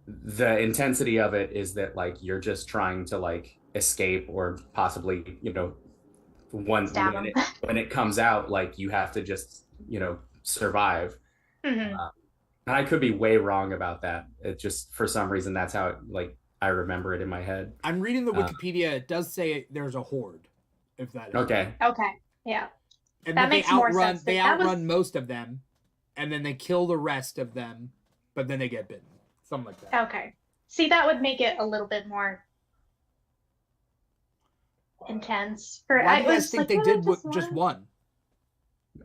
the intensity of it is that like you're just trying to like escape or possibly Stab when him. when it comes out, like you have to just survive. Mhm. And I could be way wrong about that. It just, for some reason, that's how I remember it in my head. I'm reading the Wikipedia. It does say there's a horde. If that is Okay. Okay, yeah. and That then makes they more outrun sense. they That was- outrun most of them, and then they kill the rest of them, but then they get bitten. Something like that. Okay. See, that would make it a little bit more intense. Why do you was guys think like, they "Oh, did just one?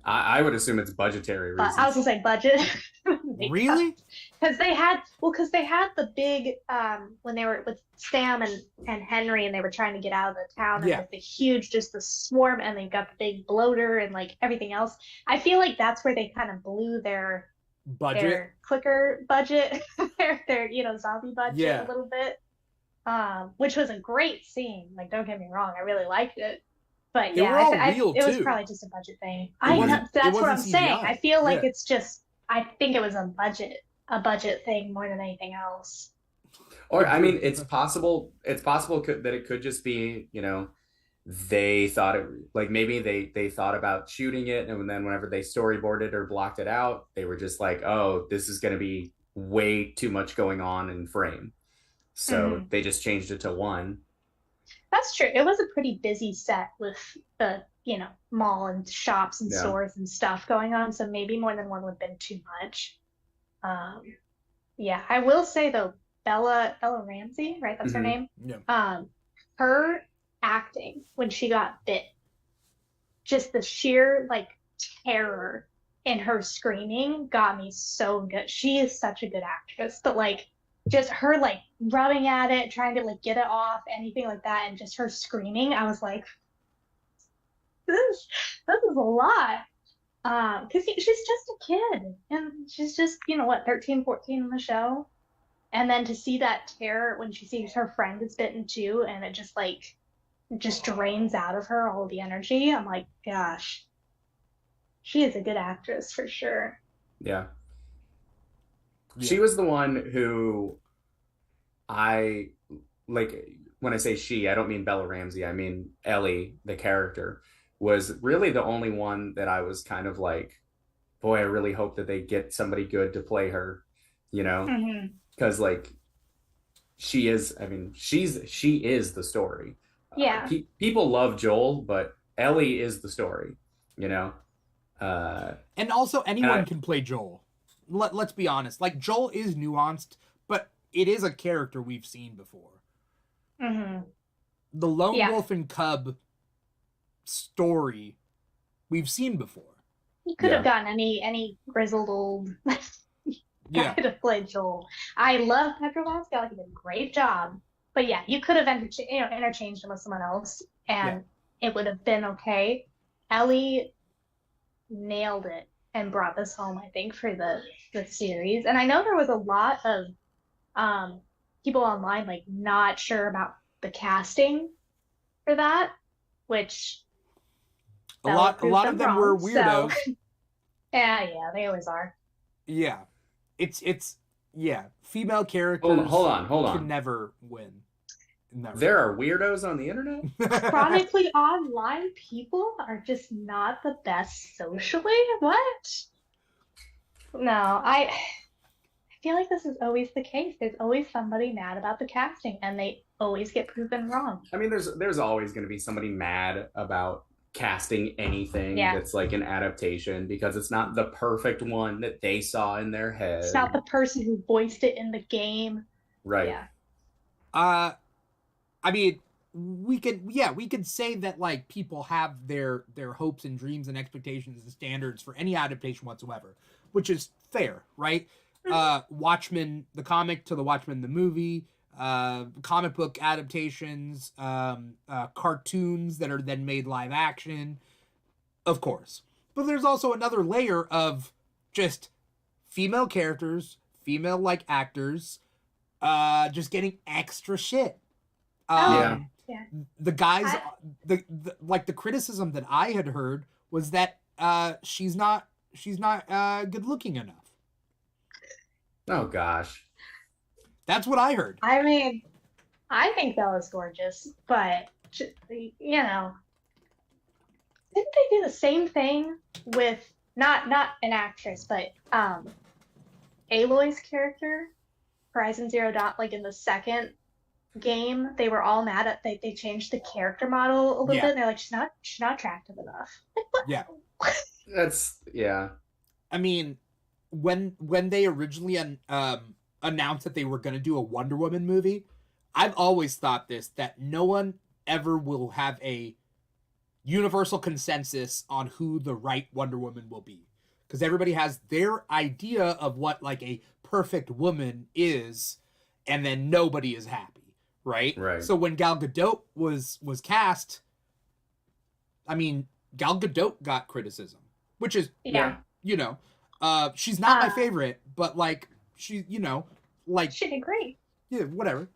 I would assume it's budgetary But reasons. I was gonna say budget. Really? Because they had the big when they were with Sam and Henry and they were trying to get out of the town and Yeah. like the huge just the swarm and they got the big bloater and like everything else. I feel like that's where they kind of blew their Budget? clicker budget, their zombie budget Yeah. a little bit. Which was a great scene. Like, don't get me wrong, I really liked it. But They yeah, were all it real, was too. probably just a budget thing. It wasn't- it That's what I'm wasn't saying. CGI. I feel like Yeah. it's just. I think it was a budget thing more than anything else. Or I mean, it's possible. It's possible that it could just be, they thought it, like maybe they thought about shooting it, and then whenever they storyboarded or blocked it out, they were just like, oh, this is going to be way too much going on in frame, so they just changed it to 1. That's true. It was a pretty busy set with the mall and shops and Yeah. stores and stuff going on. So maybe more than 1 would have been too much. Yeah, I will say though, Bella Ramsey, right? That's her name. Yeah. Her acting when she got bit, just the sheer like terror in her screaming got me so good. She is such a good actress, but like just her like rubbing at it, trying to like get it off, anything like that, and just her screaming, I was like, this is a lot. Because she's just a kid, and she's just 13, 14 in the show, and then to see that terror when she sees her friend is bitten too, and it just drains out of her all the energy. I'm like, gosh, she is a good actress for sure. Yeah. She was the one who I like. When I say she, I don't mean Bella Ramsey. I mean Ellie, the character, was really the only one that I was kind of like, boy, I really hope that they get somebody good to play her, because like she is. I mean, she is the story. Yeah. People love Joel, but Ellie is the story. And also, anyone can play Joel. Let's be honest. Like, Joel is nuanced, but it is a character we've seen before. The Lone Wolf and Cub story we've seen before. You could have gotten any grizzled old guy to play Joel. I love Pedro Pascal. He did a great job. but yeah, you could have interchanged him with someone else, and it would have been okay. Ellie nailed it and brought this home, I think, for the series. And I know there was a lot of people online like not sure about the casting for that, which a lot of them were weirdos. So, yeah, they always are. Yeah, it's female characters. Hold on. Can never win. Never. There are weirdos on the internet. Chronically online people are just not the best socially. What? No, I feel like this is always the case. There's always somebody mad about the casting, and they always get proven wrong. I mean, there's always going to be somebody mad about casting anything that's like an adaptation because it's not the perfect one that they saw in their head. It's not the person who voiced it in the game. Right. Yeah. I mean, we could say that like people have their hopes and dreams and expectations and standards for any adaptation whatsoever, which is fair, right? Watchmen the comic to the Watchmen the movie, comic book adaptations, cartoons that are then made live action, of course. But there's also another layer of just female characters, female like actors, just getting extra shit. The guys, the criticism that I had heard was that she's not good looking enough. Oh gosh, that's what I heard. I mean, I think Bella's gorgeous, but you know, didn't they do the same thing with not an actress, but Aloy's character, Horizon Zero Dawn? Like in the second game, they were all mad at they changed the character model a little bit. And they're like, she's not attractive enough. Like, what? Yeah, that's I mean, when they originally announced that they were going to do a Wonder Woman movie, I've always thought that no one ever will have a universal consensus on who the right Wonder Woman will be, because everybody has their idea of what like a perfect woman is, and then nobody is happy. Right. So when Gal Gadot was cast, I mean, Gal Gadot got criticism, which is she's not my favorite, but like she, like she did great. Yeah, whatever.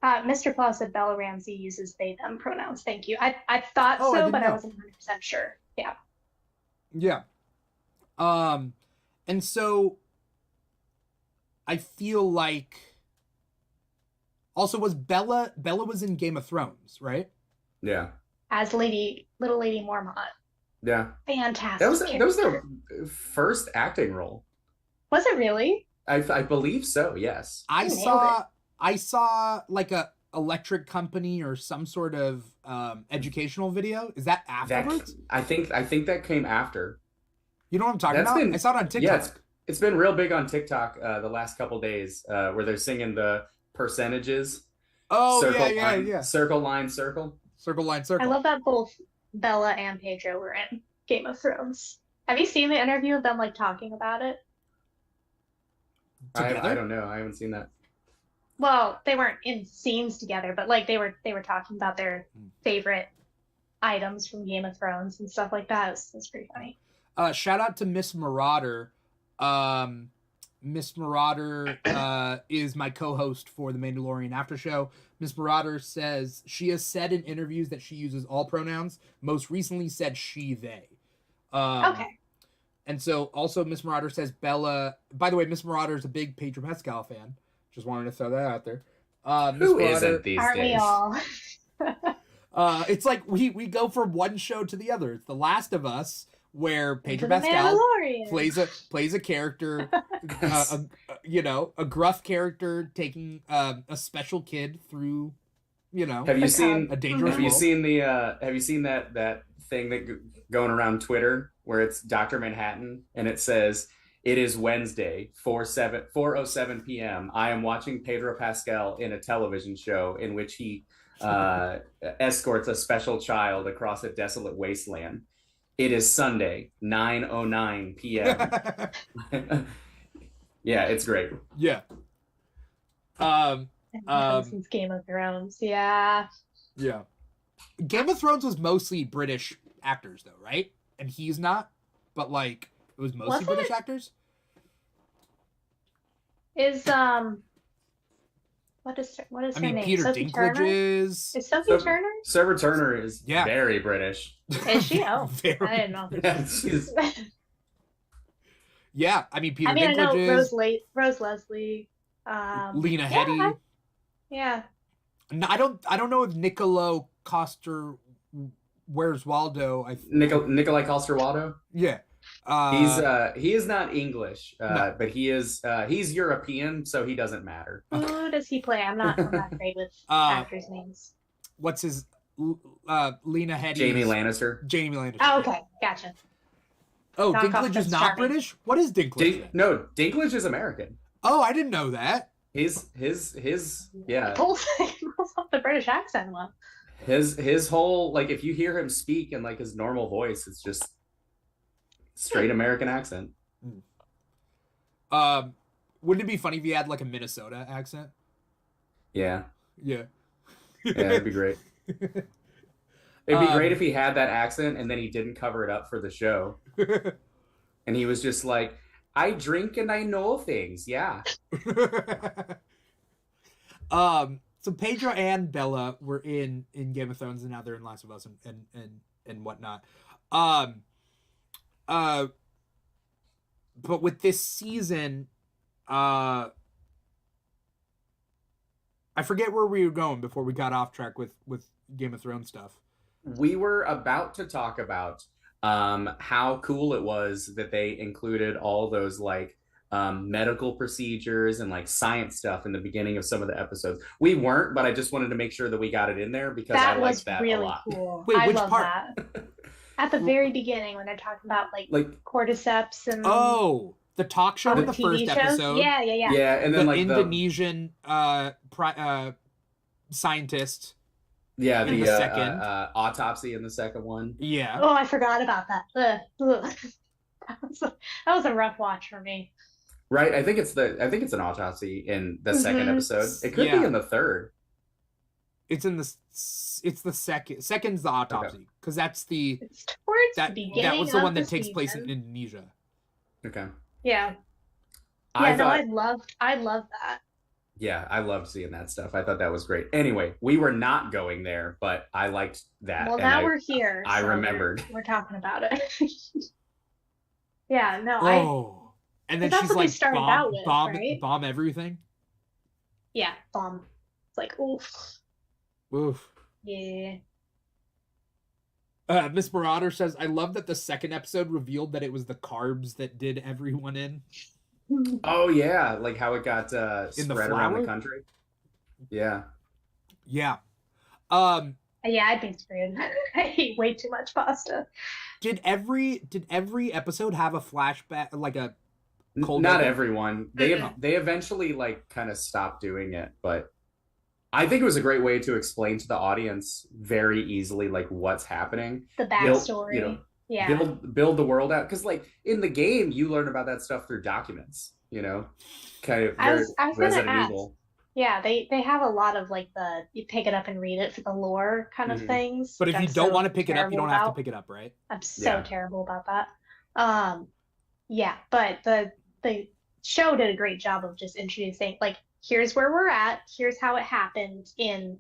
Mr. Claus said Bella Ramsey uses they them pronouns. Thank you. I thought so, but I wasn't 100% sure. Yeah. Yeah. And so I feel like. Also, Bella was in Game of Thrones, right? Yeah. As little Lady Mormont. Yeah. Fantastic. That was their first acting role. Was it really? I believe so. Yes. I saw like a electric company or some sort of educational video. Is that afterwards? I think that came after. You know what I'm talking about? I saw it on TikTok. Yeah, it's been real big on TikTok the last couple days where they're singing the percentages. Oh, yeah. Circle, line, circle. Circle, line, circle. I love that both Bella and Pedro were in Game of Thrones. Have you seen the interview of them like talking about it? I don't know. I haven't seen that. Well, they weren't in scenes together, but like they were talking about their favorite items from Game of Thrones and stuff like that. It was pretty funny. Shout out to Miss Marauder. Miss Marauder is my co-host for the Mandalorian After Show. Miss Marauder says she has said in interviews that she uses all pronouns. Most recently said she, they. Okay. And so also Miss Marauder says Bella. By the way, Miss Marauder is a big Pedro Pascal fan. Just wanted to throw that out there. Who isn't these aren't days? We all? It's like we go from one show to the other. It's The Last of Us, where Pedro Pascal plays a character, a gruff character taking a special kid through, Have you seen a dangerous Have you world. seen the Have you seen that thing that going around Twitter where it's Dr. Manhattan and it says, "It is Wednesday, 4:07 p.m. I am watching Pedro Pascal in a television show in which he escorts a special child across a desolate wasteland. It is Sunday, 9:09 p.m." Yeah, it's great. Yeah. Since Game of Thrones, yeah. Yeah. Game of Thrones was mostly British actors, though, right? And he's not, but like it was mostly British actors. Is what is her name? Peter Sophie Dinklage Turner? Is Sophie Turner? Sophie Turner is very British. Is she? Oh, Very... I didn't know. Yeah, she's... yeah, Peter Dinklage I know is... Rose Leslie, Lena Headey. Yeah. No, I don't know if Niccolo Coster Where's Waldo. Nikolai Coster-Waldau? Yeah. He is not English, no. but he's European, so he doesn't matter. Who does he play? I'm not great with actors' names. What's his Lena Headey? Jamie Lannister. Oh, okay, gotcha. Oh, Dinklage is not British? What is Dinklage? No, Dinklage is American. Oh, I didn't know that. His yeah. Pulls off the British accent one. His whole, like, if you hear him speak in like his normal voice, it's just straight American accent. Wouldn't it be funny if he had like a Minnesota accent? Yeah. Yeah. Yeah, that'd be great. It'd be great if he had that accent and then he didn't cover it up for the show. And he was just like, I drink and I know things. Yeah. So Pedro and Bella were in Game of Thrones, and now they're in Last of Us and whatnot. But with this season, I forget where we were going before we got off track with Game of Thrones stuff. We were about to talk about how cool it was that they included all those like medical procedures and like science stuff in the beginning of some of the episodes. We weren't, but I just wanted to make sure that we got it in there because I liked that really a lot. Cool. Wait, I which love part? That. At the very beginning when they're talking about like cordyceps and the talk show in the first episode. Yeah. Yeah, and then the like Indonesian scientist. Yeah, in the second autopsy in the second one. Yeah. Oh, I forgot about that. That was a rough watch for me. Right, I think it's an autopsy in the second episode. It could be in the third. It's the second. Second's the autopsy because that's the the beginning. That was the one that takes season. place in Indonesia. Okay. Yeah. I loved that. Yeah, I loved seeing that stuff. I thought that was great. Anyway, we were not going there, but I liked that. Well, now we're here. I remembered. We're talking about it. Yeah, no, and then she's like bomb everything. Yeah, bomb. It's like oof. Yeah. Miss Marauder says, I love that the second episode revealed that it was the carbs that did everyone in. Oh yeah, like how it got spread around the country. Yeah. Yeah. Yeah, I'd be screwed. I eat way too much pasta. Did every episode have a flashback, like a cold? Not everyone. They eventually like kind of stopped doing it, but I think it was a great way to explain to the audience very easily like what's happening. The backstory. Build the world out, because like in the game you learn about that stuff through documents, kind of I was Resident Evil. Yeah, they have a lot of like you pick it up and read it for the lore kind of things. But if you don't want to pick it up, you don't have to pick it up, right? I'm so terrible about that. Yeah, but the show did a great job of just introducing like, here's where we're at, here's how it happened in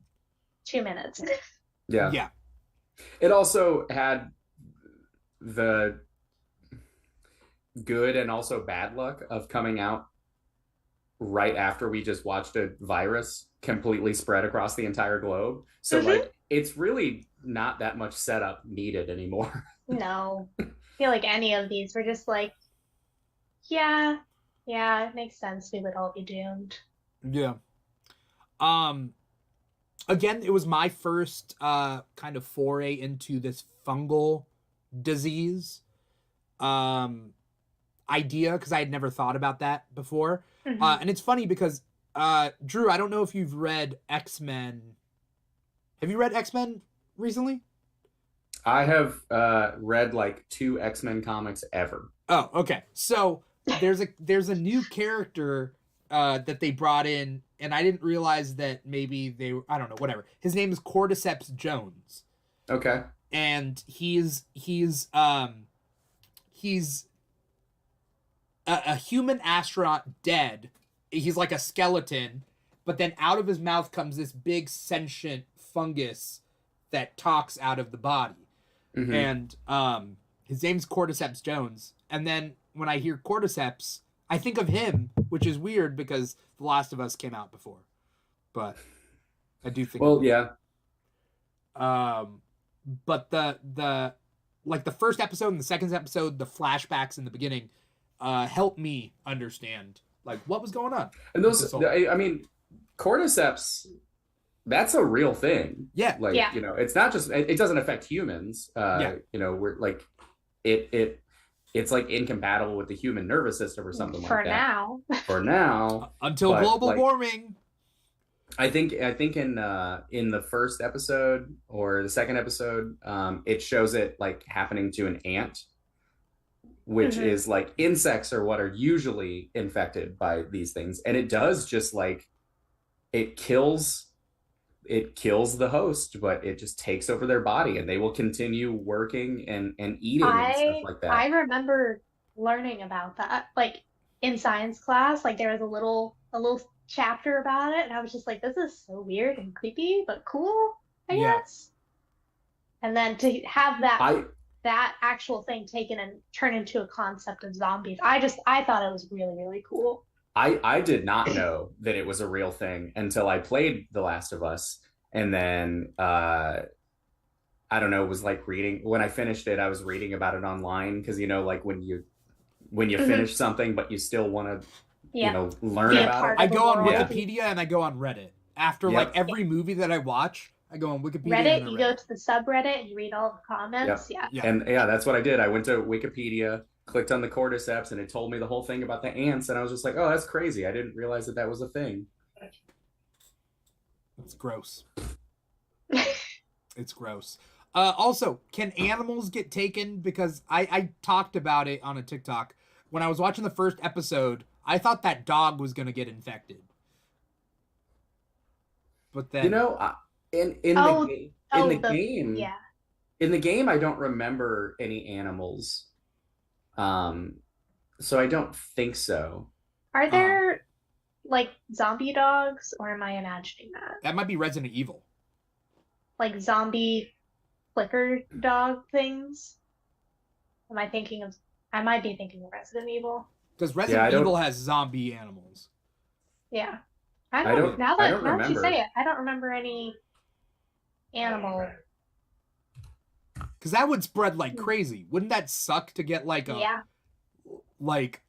2 minutes. Yeah. Yeah. It also had the good and also bad luck of coming out right after we just watched a virus completely spread across the entire globe. So like it's really not that much setup needed anymore. No. I feel like any of these were just like, yeah, it makes sense we would all be doomed. Yeah. Again, it was my first kind of foray into this fungal disease idea, because I had never thought about that before. And it's funny because Drew, I don't know if you've read X-Men. Have you read X-Men recently? I have read like 2 X-Men comics ever. Oh, okay. So there's a new character that they brought in, and I didn't realize that maybe they were, I don't know, whatever. His name is Cordyceps Jones. Okay. And he's a human astronaut dead. He's like a skeleton, but then out of his mouth comes this big sentient fungus that talks out of the body. Mm-hmm. And his name's Cordyceps Jones. And then when I hear Cordyceps, I think of him, which is weird because The Last of Us came out before. But I do think. Well, yeah. But the like the first episode and the second episode, the flashbacks in the beginning, helped me understand like what was going on. And those, I mean, cordyceps, that's a real thing. Yeah. Like, Yeah. you know, it's not just, it doesn't affect humans. You know, we're like, it's like incompatible with the human nervous system or something like that. For now. Until global warming. I think in the first episode or the second episode, it shows it like happening to an ant, which is like insects are what are usually infected by these things, and it does just like it kills the host, but it just takes over their body, and they will continue working and eating and stuff like that. I remember learning about that, like in science class. Like there was a little chapter about it, and I was just like, this is so weird and creepy, but cool, I guess. And then to have that actual thing taken and turn into a concept of zombies, I thought it was really, really cool. I did not know that it was a real thing until I played The Last of Us, and then I don't know, it was like reading, when I finished it, I was reading about it online, because you know, like when you finish something but you still want to you know, learn about it. I go on Wikipedia and I go on Reddit. After like every movie that I watch, I go on Wikipedia. Reddit, you go to the subreddit and you read all the comments. Yeah. And that's what I did. I went to Wikipedia, clicked on the cordyceps, and it told me the whole thing about the ants, and I was just like, oh, that's crazy. I didn't realize that was a thing. It's gross. It's gross. Also, can animals get taken? Because I talked about it on a TikTok. When I was watching the first episode, I thought that dog was going to get infected. But then, you know, in the game, I don't remember any animals. So I don't think so. Are there like zombie dogs, or am I imagining that? That might be Resident Evil. Like zombie flicker dog things? I might be thinking of Resident Evil. Because Resident Evil has zombie animals. Yeah. Now that you say it, I don't remember any animal. Because that would spread like crazy. Wouldn't that suck to get like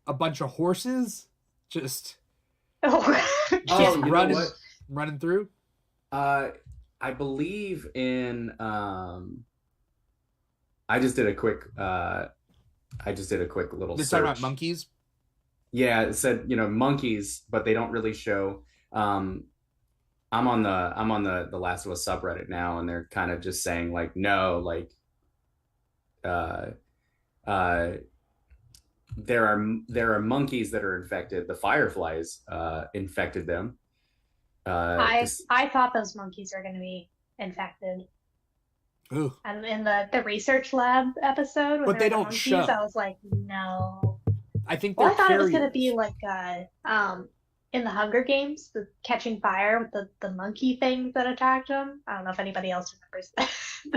a bunch of horses just running through? I believe in I just did a quick little They're search. talking about monkeys? Yeah, it said, you know, monkeys, but they don't really show. I'm on the Last of Us subreddit now, and they're kind of just saying like, no, like there are monkeys that are infected. The fireflies infected them. I thought those monkeys were going to be infected. Ooh. And in the research lab episode, but they don't monkeys, show. I was like, no. I think I thought it was going to be like in the Hunger Games, the catching fire with the monkey things that attacked them. I don't know if anybody else remembers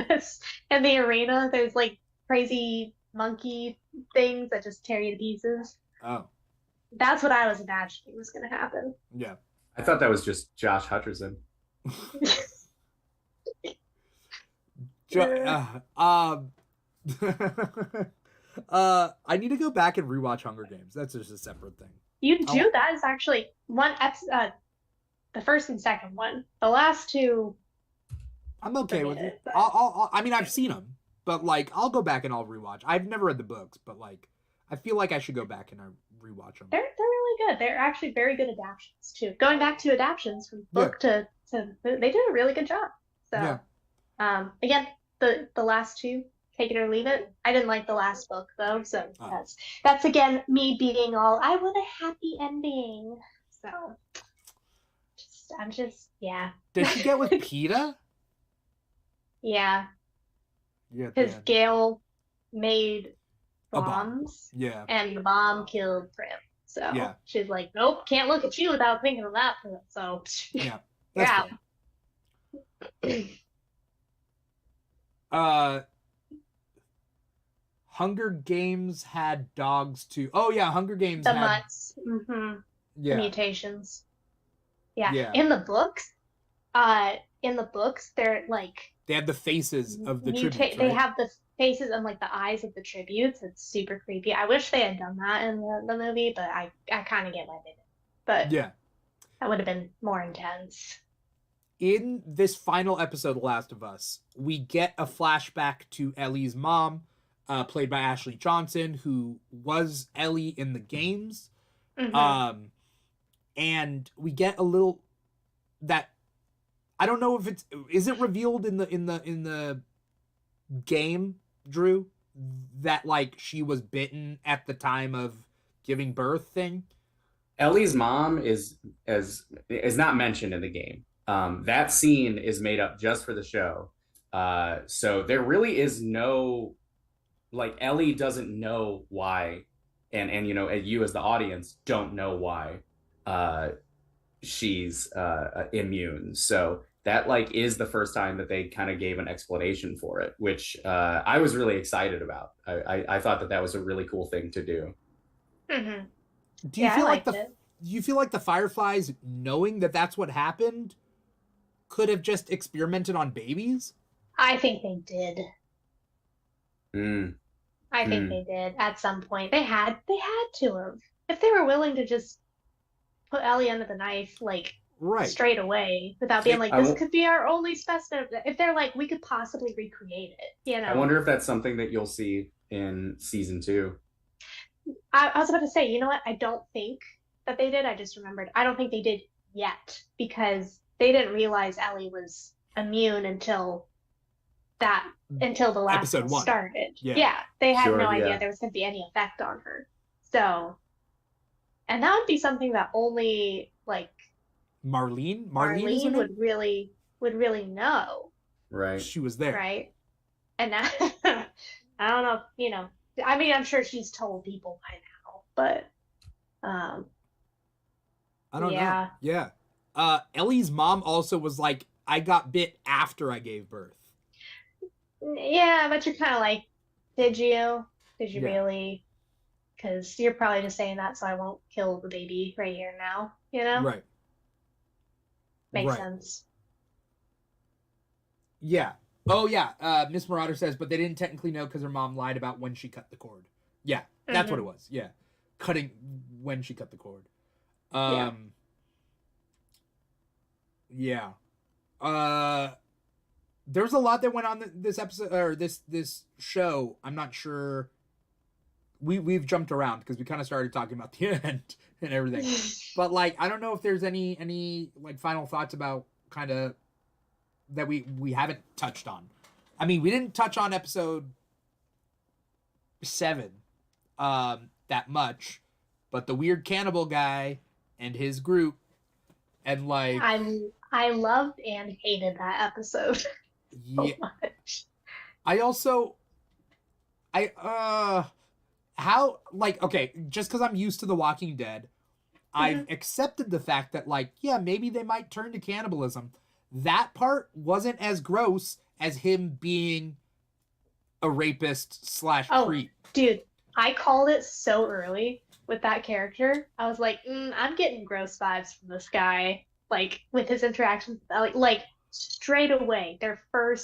this. In the arena, there's like crazy monkey things that just tear you to pieces. Oh. That's what I was imagining was going to happen. Yeah. I thought that was just Josh Hutcherson. I need to go back and rewatch Hunger Games. That's just a separate thing. You do? That is actually one episode, the first and second one. The last two, I'm okay with it. I mean, I've seen them, but like, I'll go back and I'll rewatch. I've never read the books, but like, I feel like I should go back and rewatch them. They're really good. They're actually very good adaptations too. Going back to adaptations from book to they did a really good job. So, again, the last two, take it or leave it. I didn't like the last book though, so that's again me being all, I want a happy ending. So I'm just yeah. Did she get with PETA? Yeah, Yeah, because yeah. Gail made A bomb. bombs, Yeah. and the bomb killed Prim. So Yeah. she's like, nope, can't look at you without thinking of that. So Yeah. you're That's out. fair. Hunger Games had dogs too. Oh yeah, Hunger Games The had mutts, the yeah. mutations. Yeah. Yeah. In the books, they're like They had the faces of the tributes, They right? have the faces and like the eyes of the tributes. It's super creepy. I wish they had done that in the movie, but I kind of get why they did. But Yeah. that would have been more intense. In this final episode of Last of Us, we get a flashback to Ellie's mom, played by Ashley Johnson, who was Ellie in the games. Mm-hmm. And we get a little that I don't know if is it revealed in the game, Drew, that like she was bitten at the time of giving birth thing. Ellie's mom is not mentioned in the game. That scene is made up just for the show. So there really is no, like, Ellie doesn't know why, and you know, you as the audience don't know why she's immune. So that like is the first time that they kind of gave an explanation for it, which I was really excited about. I thought that was a really cool thing to do. Mm-hmm. Do you feel like it. Do you feel like the Fireflies, knowing that that's what happened, could have just experimented on babies? I think they did. Mm. I think they did at some point. They had to have. If they were willing to just put Ellie under the knife, like right straight away, without being like, this could be our only specimen. If they're like, we could possibly recreate it, you know. I wonder if that's something that you'll see in season 2. I was about to say, you know what? I don't think that they did. I just remembered. I don't think they did yet because they didn't realize Ellie was immune until the last episode 1 started. Yeah, they had no idea there was going to be any effect on her. So, and that would be something that only like Marlene would really know. Right. She was there. Right. And now, I don't know, you know, I mean, I'm sure she's told people by now, but I don't know. Yeah. Ellie's mom also was like, I got bit after I gave birth. Yeah, but you're kind of like, did you? Did you really? Because you're probably just saying that so I won't kill the baby right here now, you know? Right. Makes sense. Yeah. Oh, yeah. Miss Marauder says, but they didn't technically know because her mom lied about when she cut the cord. Yeah, that's what it was. Yeah. Cutting when she cut the cord. Yeah. There's a lot that went on this episode or this show. I'm not sure. We've jumped around because we kind of started talking about the end and everything. But like, I don't know if there's any like final thoughts about kind of that we haven't touched on. I mean, we didn't touch on episode 7 that much, but the weird cannibal guy and his group and like I loved and hated that episode so much. How, like, okay, just because I'm used to The Walking Dead, I've accepted the fact that, like, yeah, maybe they might turn to cannibalism. That part wasn't as gross as him being a rapist / creep. Dude, I called it so early with that character. I was like, I'm getting gross vibes from this guy, like, with his interactions. Like straight away,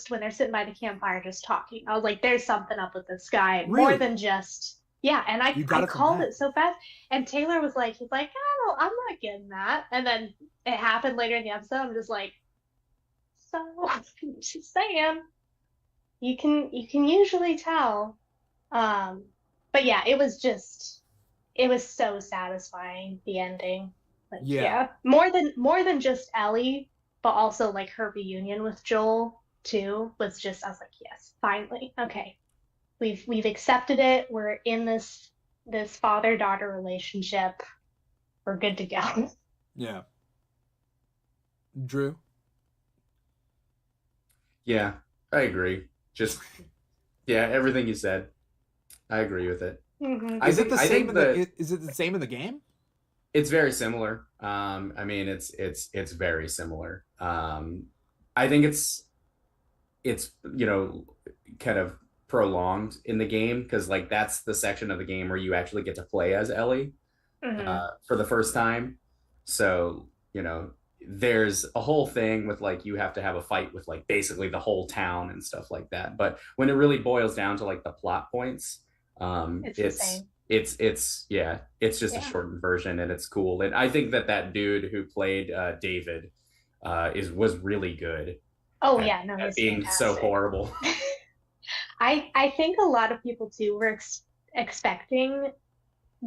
when they're sitting by the campfire just talking, I was like, there's something up with this guy. Really? More than just... Yeah, and I called it so fast. And Taylor was like, I'm not getting that. And then it happened later in the episode. I'm just like, so just saying, you can usually tell. But yeah, it was so satisfying, the ending. But yeah. More than just Ellie, but also like her reunion with Joel too was just, I was like, yes, finally. Okay. We've accepted it. We're in this father-daughter relationship. We're good to go. Yeah. Drew? Yeah, I agree. Just yeah, everything you said. I agree with it. Mm-hmm. I Is it think the I same think in that the is it the same in the game? it's very similar. I mean, it's very similar. I think it's kind of prolonged in the game because like that's the section of the game where you actually get to play as Ellie Mm-hmm. for the first time. So there's a whole thing with like you have to have a fight with like basically the whole town and stuff like that. But when it really boils down to like the plot points, It's the it's same. it's just a Yeah. shortened version and it's cool. And I think that dude who played David is was really good Oh at, yeah, no, at he's being so fantastic. horrible. I think a lot of people too were expecting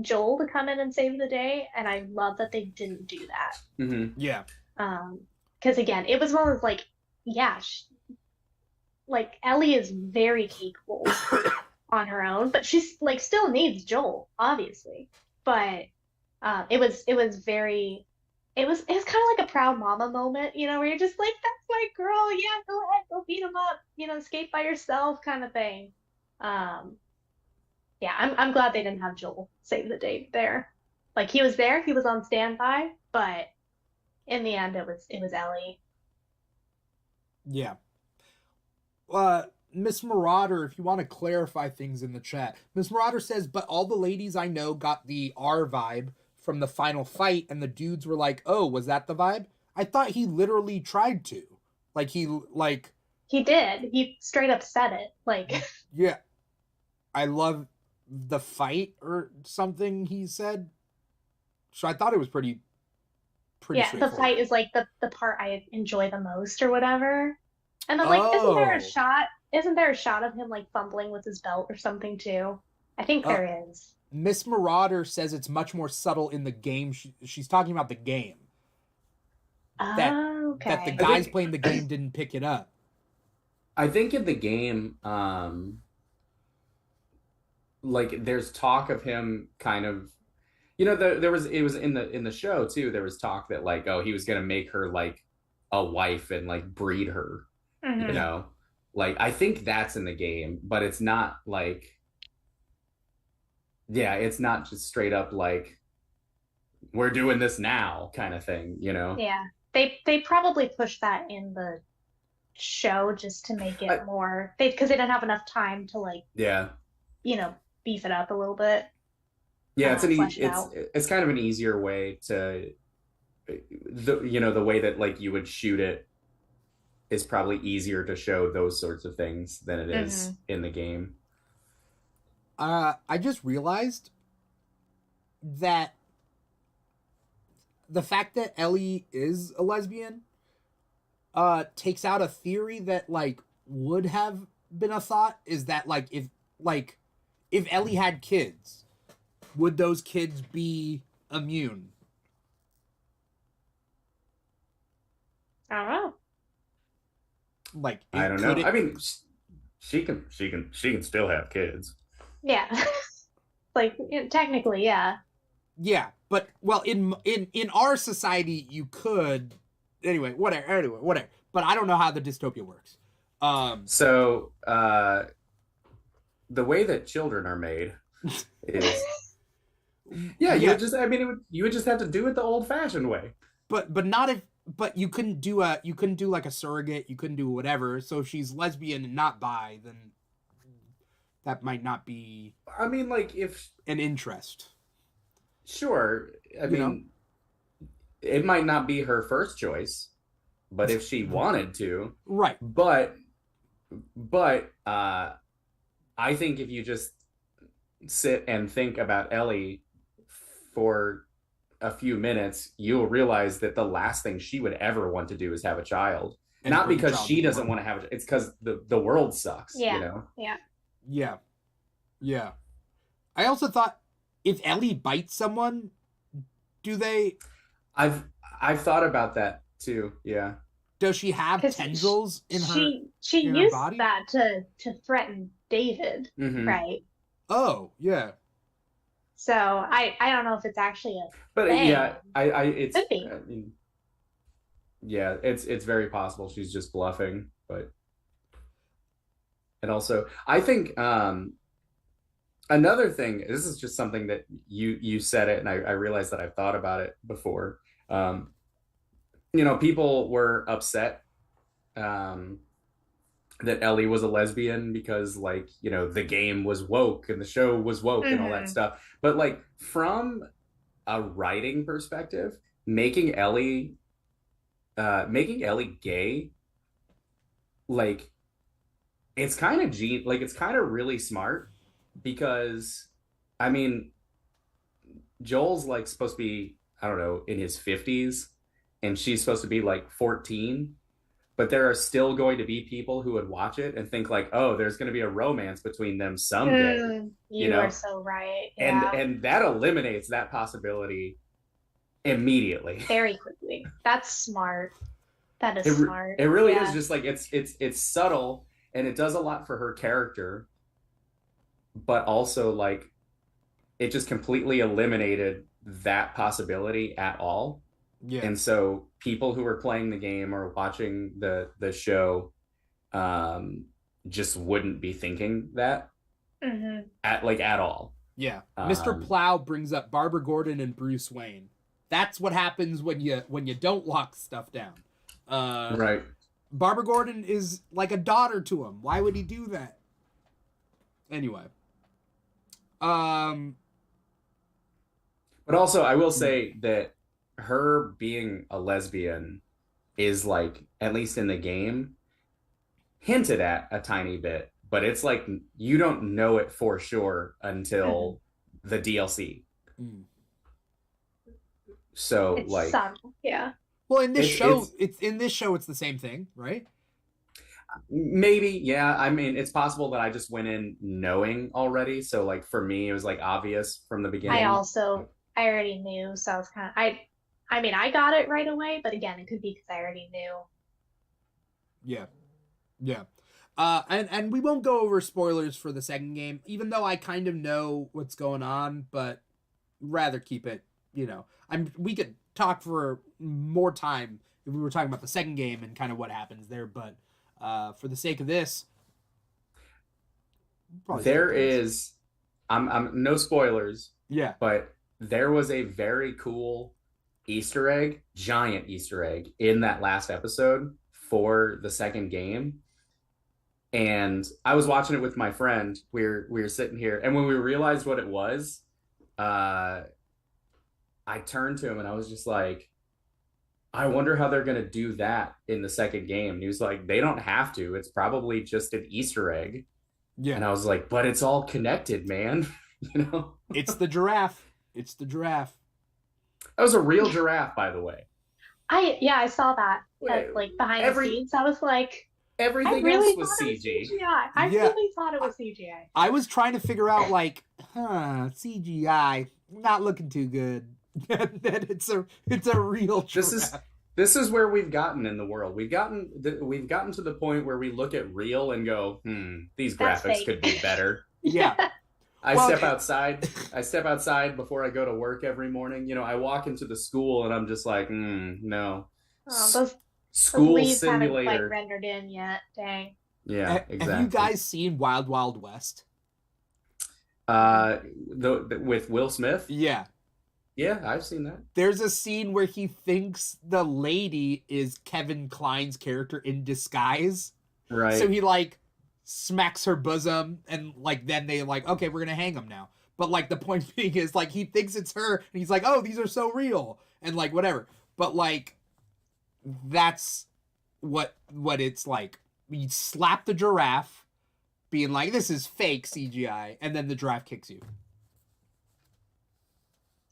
Joel to come in and save the day, and I love that they didn't do that. Hmm. Yeah. Because again, it was one of like, yeah, like Ellie is very capable on her own, but she's like still needs Joel, obviously. But it was very it was kind of like a proud mama moment, where you're just like, that's my girl, yeah, go ahead, go beat him up, skate by yourself kind of thing. Um, yeah, I'm glad they didn't have Joel save the day there. Like he was there, he was on standby, but in the end it was Ellie. Yeah. Miss Marauder, if you want to clarify things in the chat, Miss Marauder says, but all the ladies I know got the R vibe from the final fight, and the dudes were like, "Oh, was that the vibe?" I thought he literally tried to, like, He did. He straight up said it. Like, yeah, I love the fight or something he said. So I thought it was pretty yeah, the straightforward. fight is like the part I enjoy the most or whatever. And then like, Oh, isn't there a shot of him like fumbling with his belt or something too? I think uh, there is. Miss Marauder says it's much more subtle in the game. She's talking about the game. that Oh, that the okay. I guys think playing the game didn't pick it up. I think in the game, like there's talk of him kind of, there was it was in the show too. There was talk that like, oh, he was gonna make her like a wife and like breed her, you Hmm. Yeah. know. Like I think that's in the game, but it's not like, yeah, it's not just straight up like we're doing this now kind of thing. Yeah. They probably pushed that in the show just to make I, it more because they didn't have enough time to like, yeah, you know, beef it up a little bit, yeah, flesh it out. it's kind of an easier way to the way that like you would shoot it is probably easier to show those sorts of things than it is Hmm. in the game. I just realized that the fact that Ellie is a lesbian takes out a theory that like would have been a thought, is that like if Ellie had kids, would those kids be immune? I don't know. Like I it don't could know. I it mean, she can still have kids. Yeah. Like technically, yeah. yeah, but well in our society you could anyway, whatever. But I don't know how the dystopia works. Um So the way that children are made is, yeah, yeah, you would just have to do it the old fashioned way. but not if but you couldn't do like a surrogate, you couldn't do whatever. So if she's lesbian and not bi, then that might not be I mean, like if an interest, sure, I you know? mean, it might not be her first choice, but if she wanted to, Right. but I think if you just sit and think about Ellie for a few minutes, you'll realize that the last thing she would ever want to do is have a child. And Not bring a because child she to the doesn't world. want to have it, it's because the world sucks, Yeah. Yeah. Yeah. Yeah. I also thought if Ellie bites someone, do they I've I've thought about that too. Yeah. does she have Because tendrils she in her used body? that to threaten David, Mm-hmm. right? Oh, yeah. So I don't know if it's actually a But thing. yeah, it's, Could be. I mean, yeah, it's very possible she's just bluffing, but, and also, I think, another thing, this is just something that you said it, and I realized that I've thought about it before. Um, people were upset, um, that Ellie was a lesbian because, like, the game was woke and the show was woke and all that Hmm. stuff. But, like, from a writing perspective, making Ellie gay, like, it's kind of really smart, because, I mean, Joel's like supposed to be, I don't know, in his 50s, and she's supposed to be like 14, but there are still going to be people who would watch it and think like, oh, there's going to be a romance between them someday, you You are know? so right. And Yeah. that eliminates that possibility immediately. Very quickly. That's smart. That is It smart. it really is Yeah. just like, it's subtle, and it does a lot for her character, but also, like, it just completely eliminated that possibility at all. Yeah. And so people who are playing the game or watching the show, um, just wouldn't be thinking that Hmm. at all. Yeah. Mr. Um, Plow brings up Barbara Gordon and Bruce Wayne. That's what happens when you don't lock stuff down. right. Barbara Gordon is like a daughter to him. Why would he do that? Anyway. Um But also, I will say that her being a lesbian is, like, at least in the game, hinted at a tiny bit, but it's like you don't know it for sure Hmm. until the DLC. mm. So, It's like, subtle. Yeah. Well, in this it's show, it's it's the same thing, right? maybe, yeah. I mean, it's possible that I just went in knowing already. So, like, for me, it was like obvious from the I beginning. also I already knew, so I was kind of I mean I got it right away, but again, it could be because I already knew. Yeah. Yeah. And we won't go over spoilers for the second game, even though I kind of know what's going on, but rather keep it, we could talk for more time if we were talking about the second game and kind of what happens there, but for the sake of this, probably skip There those. is, I'm no spoilers, Yeah. but there was a very cool Easter egg, giant Easter egg, in that last episode for the second game. And I was watching it with my friend. We were sitting here, and when we realized what it was, uh, I turned to him and I was just like, I wonder how they're gonna do that in the second game. And he was like, they don't have to. It's probably just an Easter egg. Yeah. And I was like, but it's all connected, man. you know, It's the giraffe. It's the giraffe. that was a real giraffe, by the way. I saw that Wait, like behind the every scenes. I was like, I everything really else was thought it was CG. CGI. I Yeah. really thought it was CGI. I was trying to figure out like, CGI, not looking too good. And then it's a real giraffe. This is where we've gotten in the world. We've gotten to the point where we look at real and go, these That's graphics fake. could be better. Yeah. I Well, step outside before I go to work every morning. I walk into the school and I'm just like, no. Oh, those School leaves haven't quite simulator. rendered in yet. Dang. Yeah, exactly. Have you guys seen Wild Wild West? With Will Smith? Yeah. Yeah, I've seen that. There's a scene where he thinks the lady is Kevin Kline's character in disguise. Right. So he like smacks her bosom and like then they like, okay, we're gonna hang him now. But like the point being is like he thinks it's her and he's like, oh, these are so real and like whatever. But like that's what it's like. You slap the giraffe, being like, this is fake CGI, and then the giraffe kicks you.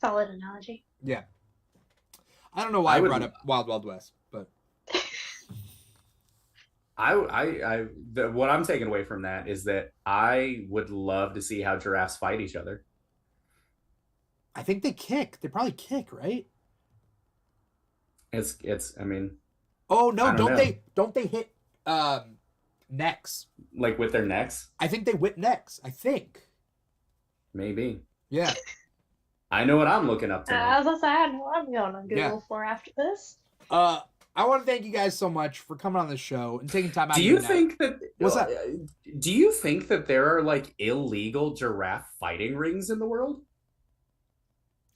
Solid analogy. Yeah. I don't know why I would- brought up Wild Wild West, but what I'm taking away from that is that I would love to see how giraffes fight each other. I think they kick. They probably kick, right? I mean, Oh no, I don't don't know. they hit necks? like with their necks, I think they whip necks. I think. maybe. Yeah. I know what I'm looking up tonight. I was gonna say, I know what I'm going on Google for after this. I want to thank you guys so much for coming on the show and taking time out Do of you your night. think that What's that? Do you think that there are like illegal giraffe fighting rings in the world?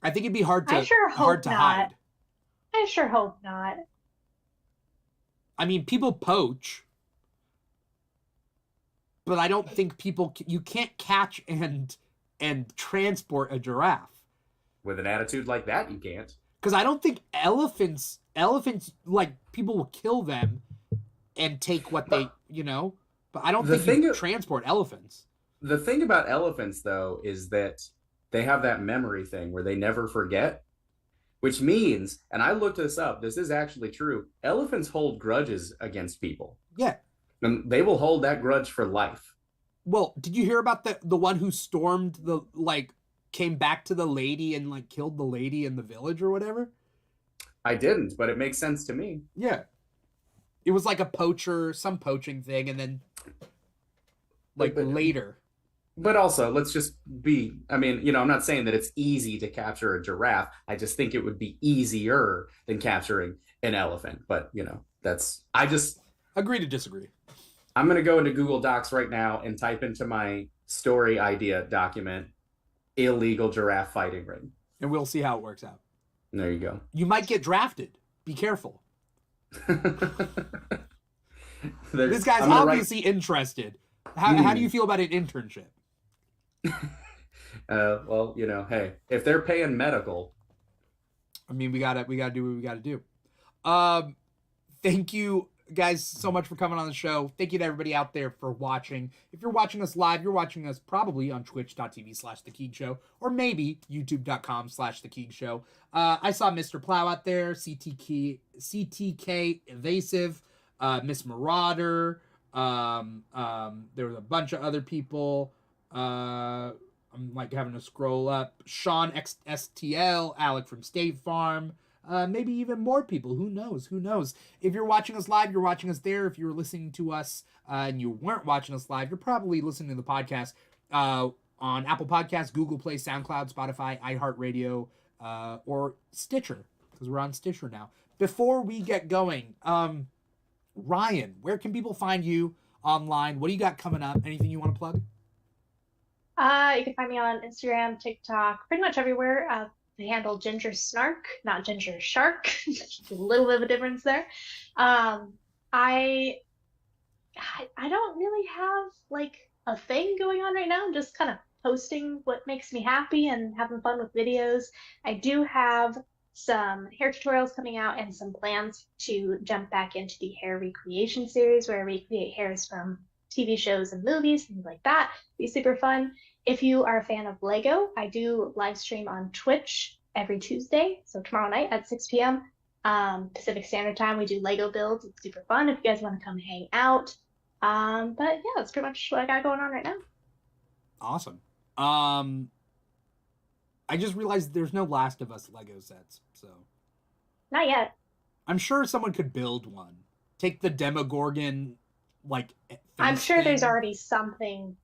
I think it'd be hard to I sure hope hard to not. hide. I sure hope not. I mean, people poach, but I don't think you can't catch and transport a giraffe. With an attitude like that, you can't. Because I don't think elephants like people will kill them and take what they but I don't think you transport elephants. The thing about elephants though is that they have that memory thing where they never forget, which means, and I looked this up, this is actually true, elephants hold grudges against people. Yeah. And they will hold that grudge for life. Well, did you hear about the one who stormed came back to the lady and killed the lady in the village or whatever? I didn't, but it makes sense to me. Yeah. It was like some poaching thing, and then later. But also, let's just be, I mean, I'm not saying that it's easy to capture a giraffe. I just think it would be easier than capturing an elephant. But, I just agree to disagree. I'm going to go into Google Docs right now and type into my story idea document, illegal giraffe fighting ring. And we'll see how it works out. There you go. You might get drafted. Be careful. This guy's obviously interested. How do you feel about an internship? Well, hey, if they're paying medical, I mean, we gotta do what we gotta do. Thank you guys so much for coming on the show. Thank you to everybody out there for watching. If you're watching us live, you're watching us probably on twitch.tv/The Keeg Show, or maybe youtube.com/The Keeg Show. I saw Mr. Plow out there, CTK Evasive, Miss Marauder. There was a bunch of other people. I'm having to scroll up. Sean XSTL, Alec from State Farm. Maybe even more people. Who knows? If you're watching us live, you're watching us there. If you're listening to us and you weren't watching us live, you're probably listening to the podcast on Apple Podcasts, Google Play, SoundCloud, Spotify, iHeartRadio, or Stitcher, because we're on Stitcher now. Before we get going, Ryan, where can people find you online? What do you got coming up? Anything you want to plug? You can find me on Instagram, TikTok, pretty much everywhere. The handle Ginger Snark, not Ginger Shark. A little bit of a difference there. I don't really have a thing going on right now. I'm just kind of posting what makes me happy and having fun with videos. I do have some hair tutorials coming out and some plans to jump back into the hair recreation series where I recreate hairs from TV shows and movies, things like that. Be super fun. If you are a fan of Lego, I do live stream on Twitch every Tuesday. So tomorrow night at 6 p.m. Pacific Standard Time, we do Lego builds. It's super fun if you guys want to come hang out. But yeah, that's pretty much what I got going on right now. Awesome. I just realized there's no Last of Us Lego sets, so. Not yet. I'm sure someone could build one. Take the Demogorgon, I'm sure there's already something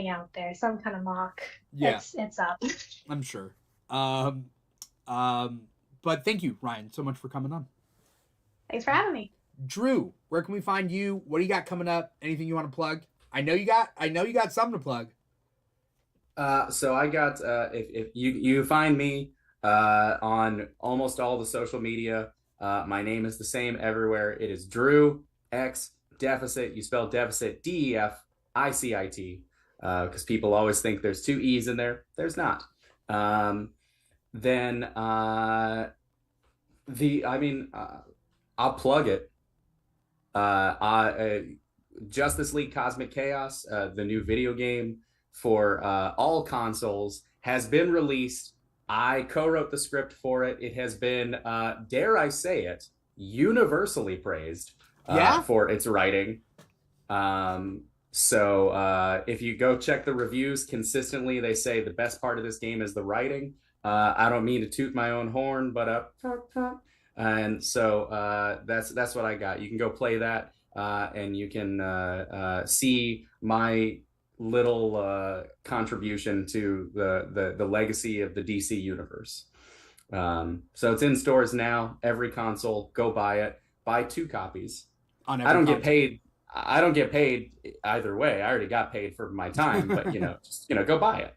out there, some kind of mock. Yeah. It's up. I'm sure. But thank you, Ryan, so much for coming on. Thanks for having me. Drew, where can we find you? What do you got coming up? Anything you want to plug? I know you got something to plug. So I got if you find me on almost all the social media, my name is the same everywhere. It is Drew X Deficit. You spell deficit DEFICIT because people always think there's two E's in there. There's not. Then I'll plug it. Justice League Cosmic Chaos, the new video game for all consoles, has been released. I co-wrote the script for it. It has been, dare I say it, universally praised for its writing. So if you go check the reviews consistently, they say the best part of this game is the writing. I don't mean to toot my own horn, but and so that's what I got. You can go play that, and you can see my little contribution to the legacy of the DC universe. So it's in stores now. Every console, go buy it. Buy 2 copies. On I don't console. get paid. I don't get paid either way. I already got paid for my time, but just go buy it.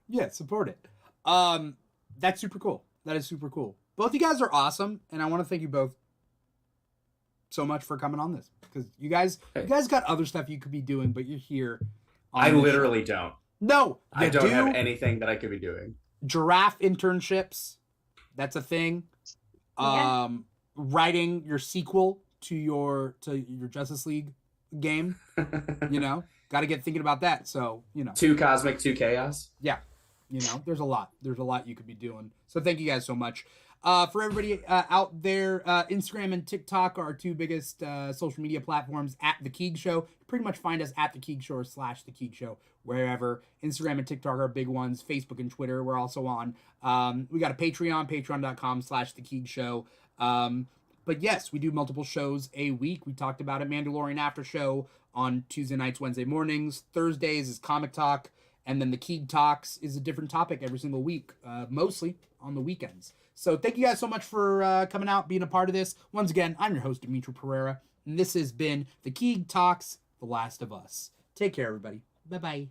Yeah, support it. That's super cool. That is super cool. Both you guys are awesome, and I want to thank you both so much for coming on this, because you guys got other stuff you could be doing, but you're here. I literally don't. No, I don't have anything that I could be doing. Giraffe internships, that's a thing. Yeah. Writing your sequel to your Justice League game, got to get thinking about that. So 2 cosmic, 2 chaos. Yeah, there's a lot you could be doing. So thank you guys so much. For everybody out there, Instagram and TikTok are our 2 biggest social media platforms at The Keeg Show. You pretty much find us at The Keeg Show or / The Keeg Show, wherever. Instagram and TikTok are big ones. Facebook and Twitter, we're also on. We got a Patreon, patreon.com / The Keeg Show. But yes, we do multiple shows a week. We talked about it, Mandalorian After Show on Tuesday nights, Wednesday mornings. Thursdays is Comic Talk. And then the Keeg Talks is a different topic every single week, mostly on the weekends. So thank you guys so much for coming out, being a part of this. Once again, I'm your host, Dimithri Perera, and this has been the Keeg Talks, The Last of Us. Take care, everybody. Bye-bye.